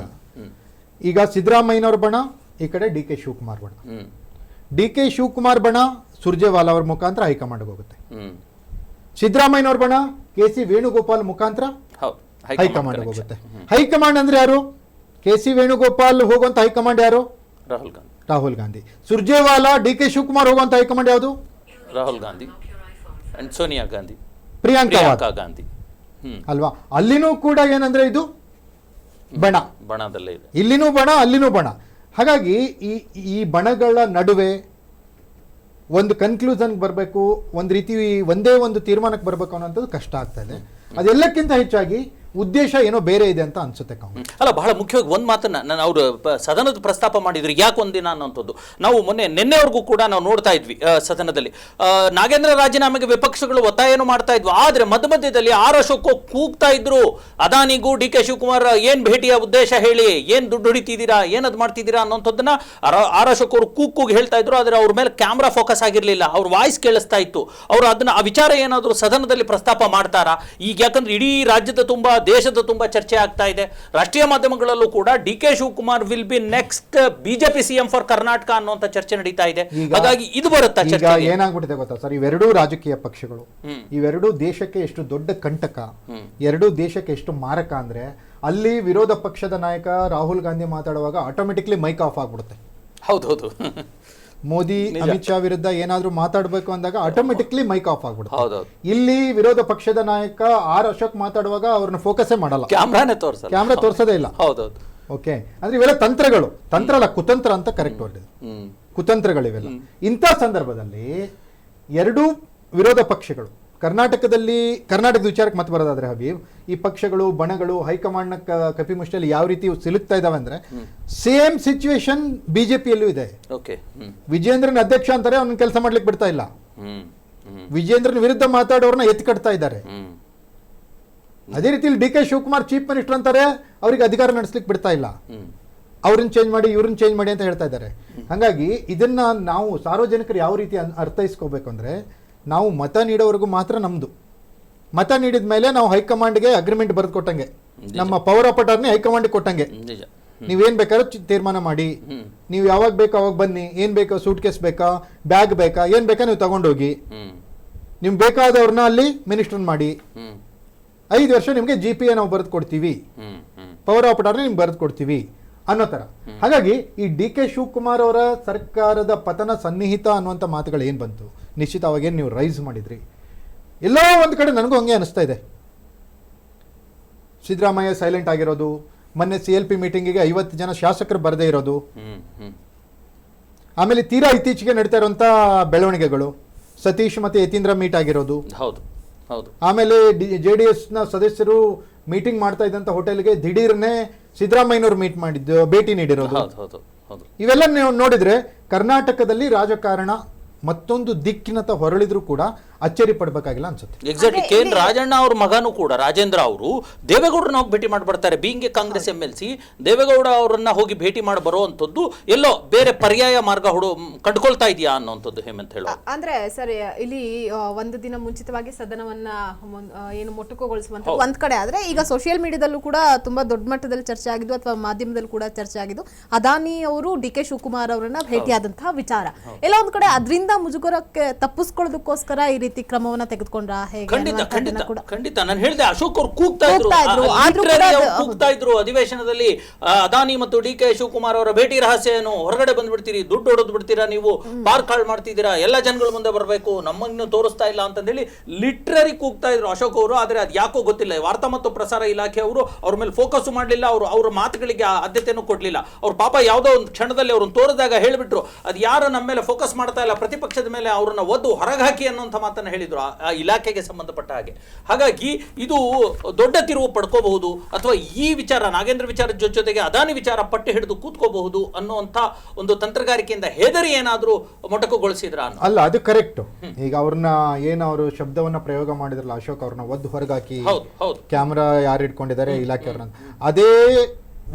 ಈಗ ಸಿದ್ದರಾಮಯ್ಯನವ್ರ ಬಣ ಈ ಕಡೆ DK ಶಿವಕುಮಾರ್ ಬಣ. DK ಶಿವಕುಮಾರ್ ಬಣ ಸುರ್ಜೇವಾಲಾ ಅವ್ರ ಮುಖಾಂತರ ಹೈಕಮಾಂಡ್ಗೆ ಹೋಗುತ್ತೆ. ಸಿದ್ದರಾಮಯ್ಯನವ್ರ ಬಣ KC ವೇಣುಗೋಪಾಲ್ ಮುಖಾಂತರ ಹೈಕಮಾಂಡ್ ಹೋಗುತ್ತೆ. ಹೈಕಮಾಂಡ್ ಅಂದ್ರೆ ಯಾರು? KC ವೇಣುಗೋಪಾಲ್ ಹೋಗುವಂತ ಹೈಕಮಾಂಡ್ ಯಾರು? ರಾಹುಲ್ ಗಾಂಧಿ. ಸುರ್ಜೇವಾಲಾ DK ಶಿವಕುಮಾರ್ ಹೋಗುವಂತ ಹೈಕಮಾಂಡ್ ಯಾವುದು? ರಾಹುಲ್ ಗಾಂಧಿ ಅಂಡ್ ಸೋನಿಯಾ ಗಾಂಧಿ, ಪ್ರಿಯಾಂಕಾ ಗಾಂಧಿ ಅಲ್ವಾ? ಅಲ್ಲಿನೂ ಕೂಡ ಏನಂದ್ರೆ ಇದು ಬಣದಲ್ಲೇ ಇದೆ. ಇಲ್ಲಿನೂ ಬಣ, ಅಲ್ಲಿನೂ ಬಣ. ಹಾಗಾಗಿ ಈ ಬಣಗಳ ನಡುವೆ ಒಂದು ಕನ್ಕ್ಲೂಷನ್ ಬರಬೇಕು, ಒಂದು ರೀತಿ ಒಂದೇ ಒಂದು ತೀರ್ಮಾನಕ್ಕೆ ಬರಬೇಕು ಅನ್ನೋಂಥದ್ದು ಕಷ್ಟ ಆಗ್ತಾ ಇದೆ. ಅದೆಲ್ಲಕ್ಕಿಂತ ಹೆಚ್ಚಾಗಿ ಉದ್ದೇಶ ಏನೋ ಬೇರೆ ಇದೆ ಅಂತ ಅನ್ಸುತ್ತೆ ಕಾಂಗ್ರೆಸ್. ಅಲ್ಲ, ಬಹಳ ಮುಖ್ಯವಾಗಿ ಒಂದು ಮಾತನ್ನ ನಾನು ಅವರು ಸದನದ ಪ್ರಸ್ತಾಪ ಮಾಡಿದ್ರು, ಯಾಕೆ ಒಂದಿನ ಅನ್ನೋಂಥದ್ದು. ನಾವು ನಿನ್ನೆವರೆಗೂ ಕೂಡ ನಾವು ನೋಡ್ತಾ ಇದ್ವಿ ಸದನದಲ್ಲಿ ನಾಗೇಂದ್ರ ರಾಜೀನಾಮೆಗೆ ವಿಪಕ್ಷಗಳು ಒತ್ತಾಯನೂ ಮಾಡ್ತಾ ಇದ್ವಿ. ಆದ್ರೆ ಮಧ್ಯದಲ್ಲಿ ಆರ್ ಅಶೋಕ್ ಕೂಗ್ತಾ ಇದ್ರು, ಅದಾನಿಗೂ DK ಶಿವಕುಮಾರ್ ಏನ್ ಭೇಟಿಯ ಉದ್ದೇಶ ಹೇಳಿ, ಏನ್ ದುಡ್ಡು ಹೊಡಿತಿದ್ದೀರಾ, ಏನದ್ ಮಾಡ್ತಿದ್ದೀರಾ ಅನ್ನೋಂಥದ್ದನ್ನ ಆರ್ ಅಶೋಕ್ ಅವರು ಕೂಗಿ ಹೇಳ್ತಾ ಇದ್ರು. ಆದ್ರೆ ಅವ್ರ ಮೇಲೆ ಕ್ಯಾಮ್ರಾ ಫೋಕಸ್ ಆಗಿರ್ಲಿಲ್ಲ, ಅವ್ರ ವಾಯ್ಸ್ ಕೇಳಿಸ್ತಾ ಇತ್ತು. ಅವ್ರು ಅದನ್ನ ಆ ವಿಚಾರ ಏನಾದ್ರು ಸದನದಲ್ಲಿ ಪ್ರಸ್ತಾಪ ಮಾಡ್ತಾರಾ ಈಗ? ಯಾಕಂದ್ರೆ ಇಡೀ ರಾಜ್ಯದ ತುಂಬಾ, ದೇಶದ ತುಂಬಾ ಚರ್ಚೆ ಆಗ್ತಾ ಇದೆ. ರಾಷ್ಟ್ರೀಯ ಮಾಧ್ಯಮಗಳಲ್ಲೂ ಕೂಡ DK Shivakumar will be next BJP CM for Karnataka ಅನ್ನುವಂತ ಚರ್ಚೆ ನಡೀತಾ ಇದೆ. ಹಾಗಾಗಿ ಇದು ಬರುತ್ತಾ ಚರ್ಚೆ? ಏನಾಗ್ಬಿಟ್ಟಿದೆ ಗೊತ್ತಾ ಸರ್, ಇವೆರಡೂ ರಾಜಕೀಯ ಪಕ್ಷಗಳು, ಇವೆರಡೂ ದೇಶಕ್ಕೆ ಎಷ್ಟು ದೊಡ್ಡ ಕಂಟಕ, ಎರಡೂ ದೇಶಕ್ಕೆ ಎಷ್ಟು ಮಾರಕ ಅಂದ್ರೆ ಅಲ್ಲಿ ವಿರೋಧ ಪಕ್ಷದ ನಾಯಕ ರಾಹುಲ್ ಗಾಂಧಿ ಮಾತಾಡುವಾಗ ಆಟೋಮೆಟಿಕ್ಲಿ ಮೈಕ್ ಆಫ್ ಆಗ್ಬಿಡುತ್ತೆ. ಹೌದೌದು. ಮೋದಿ ಅಮಿತ್ ಶಾ ವಿರುದ್ಧ ಏನಾದ್ರೂ ಮಾತಾಡಬೇಕು ಅಂದಾಗ ಆಟೋಮೆಟಿಕ್ಲಿ ಮೈಕ್ ಆಫ್ ಆಗ್ಬಿಡುತ್ತೆ. ಇಲ್ಲಿ ವಿರೋಧ ಪಕ್ಷದ ನಾಯಕ ಆರ್ ಅಶೋಕ್ ಮಾತಾಡುವಾಗ ಅವ್ರನ್ನ ಫೋಕಸ್ಸೇ ಮಾಡಲ್ಲ, ಕ್ಯಾಮ್ರಾ ತೋರಿಸೋದೇ ಇಲ್ಲ. ಓಕೆ, ಅಂದ್ರೆ ಇವೆಲ್ಲ ತಂತ್ರಗಳು, ತಂತ್ರ ಅಲ್ಲ ಕುತಂತ್ರ ಅಂತ ಕರೆಕ್ಟ್ ವರ್ಡ್, ಕುತಂತ್ರಗಳಿವೆಲ್ಲ. ಇಂಥ ಸಂದರ್ಭದಲ್ಲಿ ಎರಡೂ ವಿರೋಧ ಪಕ್ಷಗಳು ಕರ್ನಾಟಕದ ವಿಚಾರಕ್ಕೆ ಮತ್ತೆ ಬರೋದಾದ್ರೆ ಹಬೀಬ್, ಈ ಪಕ್ಷಗಳು ಬಣಗಳು ಹೈಕಮಾಂಡ್ನ ಕಪಿಮುಷ್ಟಿಯಲ್ಲಿ ಯಾವ ರೀತಿ ಸಿಲುಕ್ತಾ ಇದಾವೆ ಅಂದ್ರೆ ಸೇಮ್ ಸಿಚುವೇಶನ್ ಬಿಜೆಪಿಯಲ್ಲೂ ಇದೆ. ಓಕೆ. ವಿಜೇಂದ್ರನ್ ಅಧ್ಯಕ್ಷ ಅಂತಾರೆ, ಅವ್ನ ಕೆಲಸ ಮಾಡ್ಲಿಕ್ಕೆ ಬಿಡ್ತಾ ಇಲ್ಲ. ವಿಜೇಂದ್ರನ್ ವಿರುದ್ಧ ಮಾತಾಡೋರ್ನ ಎತ್ಕಟ್ತಾ ಇದ್ದಾರೆ. ಅದೇ ರೀತಿಯಲ್ಲಿ D K Shivakumar chief minister ಅಂತಾರೆ, ಅವ್ರಿಗೆ ಅಧಿಕಾರ ನಡೆಸ್ಲಿಕ್ಕೆ ಬಿಡ್ತಾ ಇಲ್ಲ. ಅವ್ರನ್ನ ಚೇಂಜ್ ಮಾಡಿ ಇವ್ರನ್ನ ಚೇಂಜ್ ಮಾಡಿ ಅಂತ ಹೇಳ್ತಾ ಇದ್ದಾರೆ. ಹಾಗಾಗಿ ಇದನ್ನ ನಾವು ಸಾರ್ವಜನಿಕರು ಯಾವ ರೀತಿ ಅರ್ಥೈಸ್ಕೋಬೇಕು ಅಂದ್ರೆ, ನಾವು ಮತ ನೀಡೋವರೆಗೂ ಮಾತ್ರ ನಮ್ದು. ಮತ ನೀಡಿದ ಮೇಲೆ ನಾವು ಹೈಕಮಾಂಡ್ಗೆ ಅಗ್ರಿಮೆಂಟ್ ಬರೆದು ಕೊಟ್ಟಂಗೆ, ನಮ್ಮ ಪವರ್ ಆಫ್ ಅಟಾರ್ನಿ ಹೈಕಮಾಂಡ್ಗೆ ಕೊಟ್ಟಂಗೆ. ನೀವೇನ್ ಬೇಕಾದ್ರೂ ತೀರ್ಮಾನ ಮಾಡಿ, ನೀವು ಯಾವಾಗ ಬೇಕೋ ಅವಾಗ ಬನ್ನಿ, ಏನ್ ಬೇಕೋ ಸೂಟ್ ಕೇಸ್ ಬೇಕಾ, ಬ್ಯಾಗ್ ಬೇಕಾ, ಏನ್ ಬೇಕಾ ನೀವು ತಗೊಂಡೋಗಿ, ನಿಮ್ಗೆ ಬೇಕಾದವ್ರನ್ನ ಅಲ್ಲಿ ಮಿನಿಸ್ಟರ್ ಮಾಡಿ, 5 ವರ್ಷ ನಿಮ್ಗೆ GPA ನಾವು ಬರೆದು ಕೊಡ್ತೀವಿ, ಪವರ್ ಆಫ್ ಅಟಾರ್ನಿ ನಿಮ್ಗೆ ಬರೆದು ಕೊಡ್ತೀವಿ ಅನ್ನೋ ತರ. ಹಾಗಾಗಿ ಈ ಡಿ ಕೆ ಶಿವಕುಮಾರ್ ಅವರ ಸರ್ಕಾರದ ಪತನ ಸನ್ನಿಹಿತ ಅನ್ನುವಂಥ ಮಾತುಗಳು ಏನು ಬಂತು, ನಿಶ್ಚಿತ ಅವಾಗೇನು ನೀವು ರೈಸ್ ಮಾಡಿದ್ರಿ, ಎಲ್ಲೋ ಒಂದು ಕಡೆ ನನಗೂ ಹಂಗೆ ಅನಿಸ್ತಾ ಇದೆ. ಸಿದ್ದರಾಮಯ್ಯ ಸೈಲೆಂಟ್ ಆಗಿರೋದು, ಮೊನ್ನೆ CLP ಮೀಟಿಂಗಿಗೆ 50 ಜನ ಶಾಸಕರು ಬರದೇ ಇರೋದು, ಆಮೇಲೆ ತೀರಾ ಇತ್ತೀಚೆಗೆ ನಡೀತಾ ಇರುವಂಥ ಬೆಳವಣಿಗೆಗಳು, ಸತೀಶ್ ಮತ್ತೆ ಯತೀಂದ್ರ ಮೀಟ್ ಆಗಿರೋದು, ಆಮೇಲೆ JDS ಸದಸ್ಯರು ಮೀಟಿಂಗ್ ಮಾಡ್ತಾ ಇದ್ದಂಥ ಹೋಟೆಲ್ಗೆ ದಿಢೀರ್ನೆ ಸಿದ್ದರಾಮಯ್ಯನವರು ಭೇಟಿ ನೀಡಿರೋದು, ಇವೆಲ್ಲ ನೀವು ನೋಡಿದ್ರೆ ಕರ್ನಾಟಕದಲ್ಲಿ ರಾಜಕಾರಣ ಮತ್ತೊಂದು ದಿಕ್ಕಿನತ್ತ ಹೊರಳಿದ್ರು ಕೂಡ ಅಚ್ಚರಿ ಪಡಬೇಕಾಗಿಲ್ಲ ಅನ್ಸುತ್ತೆ. ಎಕ್ಸಾಕ್ಟ್ಲಿ. ಕೆ ಎನ್ ರಾಜಣ್ಣ ಅವ್ರ ಮಗನೂ ಕೂಡ ರಾಜೇಂದ್ರ ಅವರು ದೇವೇಗೌಡರನ್ನ ಹೋಗಿ ಭೇಟಿ ಮಾಡಿ ಬರ್ತಾರೆ. ಬೀಂಗೆ ಕಾಂಗ್ರೆಸ್ MLC ದೇವೇಗೌಡ ಅವರನ್ನ ಹೋಗಿ ಭೇಟಿ ಮಾಡಿ ಬರುವಂತದ್ದು ಎಲ್ಲೋ ಬೇರೆ ಪರ್ಯಾಯ ಮಾರ್ಗ ಕಂಡುಕೊಳ್ತಾ ಇದೆಯಾ ಅನ್ನೋಂಥದ್ದು ಹೇಮಂತ್ ಹೇಳೋ. ಅಂದ್ರೆ ಸರ್, ಇಲ್ಲಿ ಒಂದು ದಿನ ಮುಂಚಿತವಾಗಿ ಸದನವನ್ನ ಏನು ಮೊಟಕುಗೊಳಿಸುವಂತ ಒಂದ್ ಕಡೆ ಆದ್ರೆ, ಈಗ ಸೋಷಿಯಲ್ ಮೀಡಿಯಾದಲ್ಲೂ ಕೂಡ ತುಂಬಾ ದೊಡ್ಡ ಮಟ್ಟದಲ್ಲಿ ಚರ್ಚೆ ಆಗಿದ್ದು, ಅಥವಾ ಮಾಧ್ಯಮದಲ್ಲೂ ಕೂಡ ಚರ್ಚೆ ಆಗಿದ್ದು, ಅದಾನಿ ಅವರು ಡಿ ಕೆ ಶಿವಕುಮಾರ್ ಅವರನ್ನ ಭೇಟಿಯಾದಂತಹ ವಿಚಾರ. ಎಲ್ಲ ಒಂದ್ ಕಡೆ ಅದರಿಂದ ಮುಜುಗರಕ್ಕೆ ತಪ್ಪಿಸ್ಕೊಳ್ಳೋದಕ್ಕೋಸ್ಕರ ಈ ರೀತಿ ಕ್ರಮವನ್ನ ತೆಗೆದುಕೊಂಡ್ರ ಹೇಗೆ? ಖಂಡಿತ. ನಾನು ಹೇಳಿದೆ, ಅಶೋಕ್ ಅವರು ಕೂಗ್ತಾ ಇದ್ರು ಅಧಿವೇಶನದಲ್ಲಿ, ಅದಾನಿ ಮತ್ತು ಡಿ ಕೆ ಶಿವಕುಮಾರ್ ಅವರ ಭೇಟಿ ರಹಸ್ಯ ಏನು, ಹೊರಗಡೆ ಬಂದ್ಬಿಡ್ತೀರಿ, ದುಡ್ಡು ಹೊಡೆದು ಬಿಡ್ತೀರಾ, ನೀವು ಪಾರ್ಕ್ ಹಾಳು ಮಾಡ್ತಿದ್ದೀರಾ, ಎಲ್ಲ ಜನಗಳ ಮುಂದೆ ಬರಬೇಕು, ನಮ್ಮನ್ನು ತೋರಿಸ್ತಾ ಇಲ್ಲ ಅಂತಂದೇಳಿ ಲಿಟ್ರರಿ ಕೂಗ್ತಾ ಇದ್ರು ಅಶೋಕ್ ಅವರು. ಆದ್ರೆ ಅದು ಯಾಕೋ ಗೊತ್ತಿಲ್ಲ, ವಾರ್ತಾ ಮತ್ತು ಪ್ರಸಾರ ಇಲಾಖೆ ಅವರು ಅವ್ರ ಮೇಲೆ ಫೋಕಸ್ ಮಾಡಲಿಲ್ಲ, ಅವ್ರ ಮಾತುಗಳಿಗೆ ಆದ್ಯತೆಯನ್ನು ಕೊಡ್ಲಿಲ್ಲ. ಅವ್ರ ಪಾಪ ಯಾವುದೋ ಒಂದು ಕ್ಷಣದಲ್ಲಿ ಅವ್ರನ್ನ ತೋರಿದಾಗ ಹೇಳಿಬಿಟ್ರು, ಅದು ಯಾರು ನಮ್ಮ ಮೇಲೆ ಫೋಕಸ್ ಮಾಡ್ತಾ ಇಲ್ಲ, ಪ್ರತಿಪಕ್ಷದ ಮೇಲೆ ಅವ್ರನ್ನ ಒದ್ದು ಹೊರಗೆ ಹಾಕಿ ಅನ್ನುವಂಥ ಮಾತನ್ನ ಹೇಳಿದ್ರು ಆ ಇಲಾಖೆಗೆ ಸಂಬಂಧಪಟ್ಟ ಹಾಗೆ. ಹಾಗಾಗಿ ಇದು ದೊಡ್ಡ ತಿರುವು ಪಡ್ಕೋಬಹುದು, ಅಥವಾ ಈ ವಿಚಾರ ನಾಗೇಂದ್ರ ವಿಚಾರದ ಜೊತೆಗೆ ಅದಾನಿ ವಿಚಾರ ಪಟ್ಟು ಹಿಡಿದು ಕೂತ್ಕೋಬಹುದು ಅನ್ನುವಂಥ ಒಂದು ತಂತ್ರಗಾರಿಕೆಯಿಂದ ಹೆದರಿ ಏನಾದ್ರೂ ಮೊಟಕುಗೊಳಿಸಿದ್ರ ಅಲ್ಲ. ಅದು ಕರೆಕ್ಟ್. ಈಗ ಅವ್ರನ್ನ ಏನು ಅವರು ಶಬ್ದವನ್ನ ಪ್ರಯೋಗ ಮಾಡಿದ್ರಲ್ಲ, ಅಶೋಕ್ ಅವ್ರನ್ನ ಒದ್ದು ಹೊರಗಾಕಿ, ಕ್ಯಾಮ್ರಾ ಯಾರು ಇಟ್ಕೊಂಡಿದ್ದಾರೆ ಇಲಾಖೆಯವ್ರನ್ನ, ಅದೇ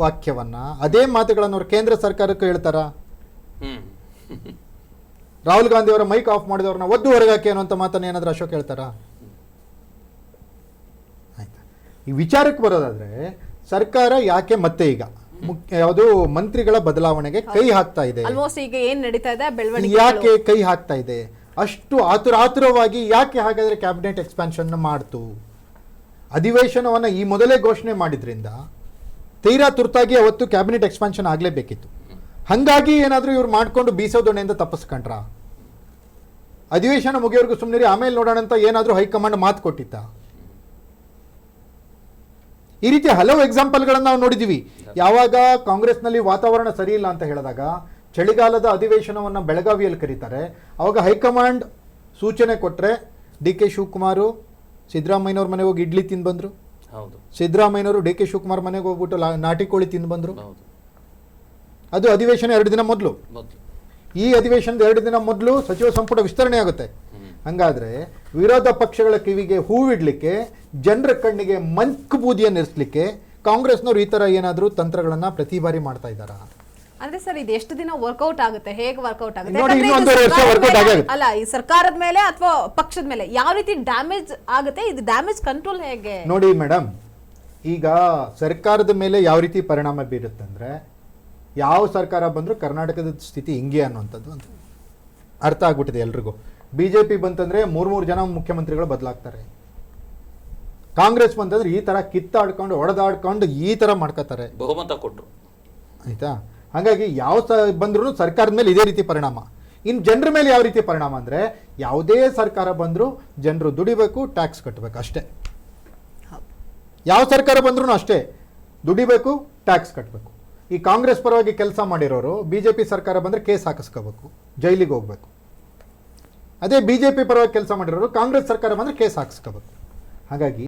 ವಾಕ್ಯವನ್ನ ಅದೇ ಮಾತುಗಳನ್ನು ಅವ್ರು ಕೇಂದ್ರ ಸರ್ಕಾರಕ್ಕೆ ಹೇಳ್ತಾರ? ರಾಹುಲ್ ಗಾಂಧಿ ಅವರ ಮೈಕ್ ಆಫ್ ಮಾಡಿದವ್ರನ್ನ ಒದ್ದು ಹೊರಗಾಕಿ ಅನ್ನುವಂಥ ಮಾತನ್ನ ಏನಾದ್ರೂ ಅಶೋಕ್ ಹೇಳ್ತಾರ? ಆಯ್ತಾ. ಈ ವಿಚಾರಕ್ಕೆ ಬರೋದಾದ್ರೆ, ಸರ್ಕಾರ ಯಾಕೆ ಮತ್ತೆ ಈಗ ಯಾವುದು ಮಂತ್ರಿಗಳ ಬದಲಾವಣೆಗೆ ಕೈ ಹಾಕ್ತಾ ಇದೆ, ಈಗ ಏನ್ ನಡೀತಾ ಇದೆ ಬೆಳವಣಿಗೆ, ಯಾಕೆ ಕೈ ಹಾಕ್ತಾ ಇದೆ ಅಷ್ಟು ಆತುರವಾಗಿ? ಯಾಕೆ ಹಾಗಾದ್ರೆ ಕ್ಯಾಬಿನೆಟ್ ಎಕ್ಸ್ಪಾನ್ಷನ್ ಮಾಡ್ತು? ಅಧಿವೇಶನವನ್ನ ಈ ಮೊದಲೇ ಘೋಷಣೆ ಮಾಡಿದ್ರಿಂದ ತೀರಾ ತುರ್ತಾಗಿ ಅವತ್ತು ಕ್ಯಾಬಿನೆಟ್ ಎಕ್ಸ್ಪಾನ್ಷನ್ ಆಗ್ಲೇಬೇಕಿತ್ತು. ಹಂಗಾಗಿ ಏನಾದ್ರೂ ಇವ್ರು ಮಾಡ್ಕೊಂಡು ಬೀಸೋದೊಣೆಯಿಂದ ತಪ್ಪಿಸ್ಕೊಂಡ್ರ? ಅಧಿವೇಶನ ಮುಗಿಯೋರ್ಗು ಸುಮ್ಮನೆ ಆಮೇಲೆ ನೋಡೋಣ ಅಂತ ಏನಾದ್ರೂ ಹೈಕಮಾಂಡ್ ಮಾತು ಕೊಟ್ಟಿತ್ತ? ಈ ರೀತಿ ಹಲವು ಎಕ್ಸಾಂಪಲ್ಗಳನ್ನ ನಾವು ನೋಡಿದೀವಿ. ಯಾವಾಗ ಕಾಂಗ್ರೆಸ್ನಲ್ಲಿ ವಾತಾವರಣ ಸರಿ ಇಲ್ಲ ಅಂತ ಹೇಳಿದಾಗ ಚಳಿಗಾಲದ ಅಧಿವೇಶನವನ್ನ ಬೆಳಗಾವಿಯಲ್ಲಿ ಕರೀತಾರೆ. ಅವಾಗ ಹೈಕಮಾಂಡ್ ಸೂಚನೆ ಕೊಟ್ರೆ ಡಿ ಕೆ ಶಿವಕುಮಾರ್ ಸಿದ್ದರಾಮಯ್ಯನವ್ರ ಮನೆಗೆ ಹೋಗಿ ಇಡ್ಲಿ ತಿಂದು ಬಂದ್ರು, ಸಿದ್ದರಾಮಯ್ಯನವರು ಡಿ ಕೆ ಶಿವಕುಮಾರ್ ಮನೆಗೆ ಹೋಗ್ಬಿಟ್ಟು ನಾಟಿ ಕೋಳಿ ತಿಂದು ಬಂದ್ರು. ಅದು ಅಧಿವೇಶನ 2 ದಿನ ಮೊದಲು. ಈ ಅಧಿವೇಶನದ 2 ದಿನ ಮೊದಲು ಸಚಿವ ಸಂಪುಟ ವಿಸ್ತರಣೆ ಆಗುತ್ತೆ. ಹಂಗಾದ್ರೆ ವಿರೋಧ ಪಕ್ಷಗಳ ಕಿವಿಗೆ ಹೂವಿಡ್ಲಿಕ್ಕೆ, ಜನರ ಕಣ್ಣಿಗೆ ಮಂಕು ಬೂದಿಯನ್ನು ಇರಿಸಲಿಕ್ಕೆ ಕಾಂಗ್ರೆಸ್ನವರು ಈ ತರ ಏನಾದ್ರೂ ತಂತ್ರಗಳನ್ನ ಪ್ರತಿ ಬಾರಿ ಮಾಡ್ತಾ ಇದ್ದಾರಾ? ಅಂದ್ರೆ ಸರ್, ಇದು ಎಷ್ಟು ದಿನ ವರ್ಕೌಟ್ ಆಗುತ್ತೆ, ಹೇಗೆ ವರ್ಕೌಟ್ ಆಗುತ್ತೆ? ಅಲ್ಲ, ಈ ಸರ್ಕಾರದ ಮೇಲೆ ಅಥವಾ ಪಕ್ಷದ ಮೇಲೆ ಯಾವ ರೀತಿ ಡ್ಯಾಮೇಜ್ ಆಗುತ್ತೆ, ಇದು ಡ್ಯಾಮೇಜ್ ಕಂಟ್ರೋಲ್ ಹೇಗೆ? ನೋಡಿ ಮೇಡಮ್, ಈಗ ಸರ್ಕಾರದ ಮೇಲೆ ಯಾವ ರೀತಿ ಪರಿಣಾಮ ಬೀರುತ್ತಂದ್ರೆ, ಯಾವ ಸರ್ಕಾರ ಬಂದರೂ ಕರ್ನಾಟಕದ ಸ್ಥಿತಿ ಹಿಂಗೆ ಅನ್ನುವಂಥದ್ದು ಅಂತ ಅರ್ಥ ಆಗ್ಬಿಟ್ಟಿದೆ ಎಲ್ರಿಗೂ. BJP ಬಂತಂದ್ರೆ 3 ಜನ ಮುಖ್ಯಮಂತ್ರಿಗಳು ಬದಲಾಗ್ತಾರೆ. ಕಾಂಗ್ರೆಸ್ ಬಂತಂದ್ರೆ ಈ ತರ ಕಿತ್ತಾಡ್ಕೊಂಡು ಹೊಡೆದಾಡ್ಕೊಂಡು ಈ ತರ ಮಾಡ್ಕೋತಾರೆ, ಬಹುಮತ ಕೊಟ್ಟರು. ಆಯ್ತಾ? ಹಾಗಾಗಿ ಯಾವ ಬಂದ್ರೂ ಸರ್ಕಾರದ ಮೇಲೆ ಇದೇ ರೀತಿ ಪರಿಣಾಮ. ಇನ್ನು ಜನರ ಮೇಲೆ ಯಾವ ರೀತಿ ಪರಿಣಾಮ ಅಂದ್ರೆ, ಯಾವುದೇ ಸರ್ಕಾರ ಬಂದರೂ ಜನರು ದುಡಿಬೇಕು, ಟ್ಯಾಕ್ಸ್ ಕಟ್ಟಬೇಕು ಅಷ್ಟೇ. ಯಾವ ಸರ್ಕಾರ ಬಂದ್ರೂ ಅಷ್ಟೇ, ದುಡಿಬೇಕು, ಟ್ಯಾಕ್ಸ್ ಕಟ್ಟಬೇಕು. ಈ ಕಾಂಗ್ರೆಸ್ ಪರವಾಗಿ ಕೆಲಸ ಮಾಡಿರೋರು BJP ಸರ್ಕಾರ ಬಂದರೆ ಕೇಸ್ ಹಾಕಿಸ್ಕೋಬೇಕು, ಜೈಲಿಗೆ ಹೋಗ್ಬೇಕು. ಅದೇ BJP ಪರವಾಗಿ ಕೆಲಸ ಮಾಡಿರೋರು ಕಾಂಗ್ರೆಸ್ ಸರ್ಕಾರ ಬಂದರೆ ಕೇಸ್ ಹಾಕ್ಸ್ಕೋಬೇಕು. ಹಾಗಾಗಿ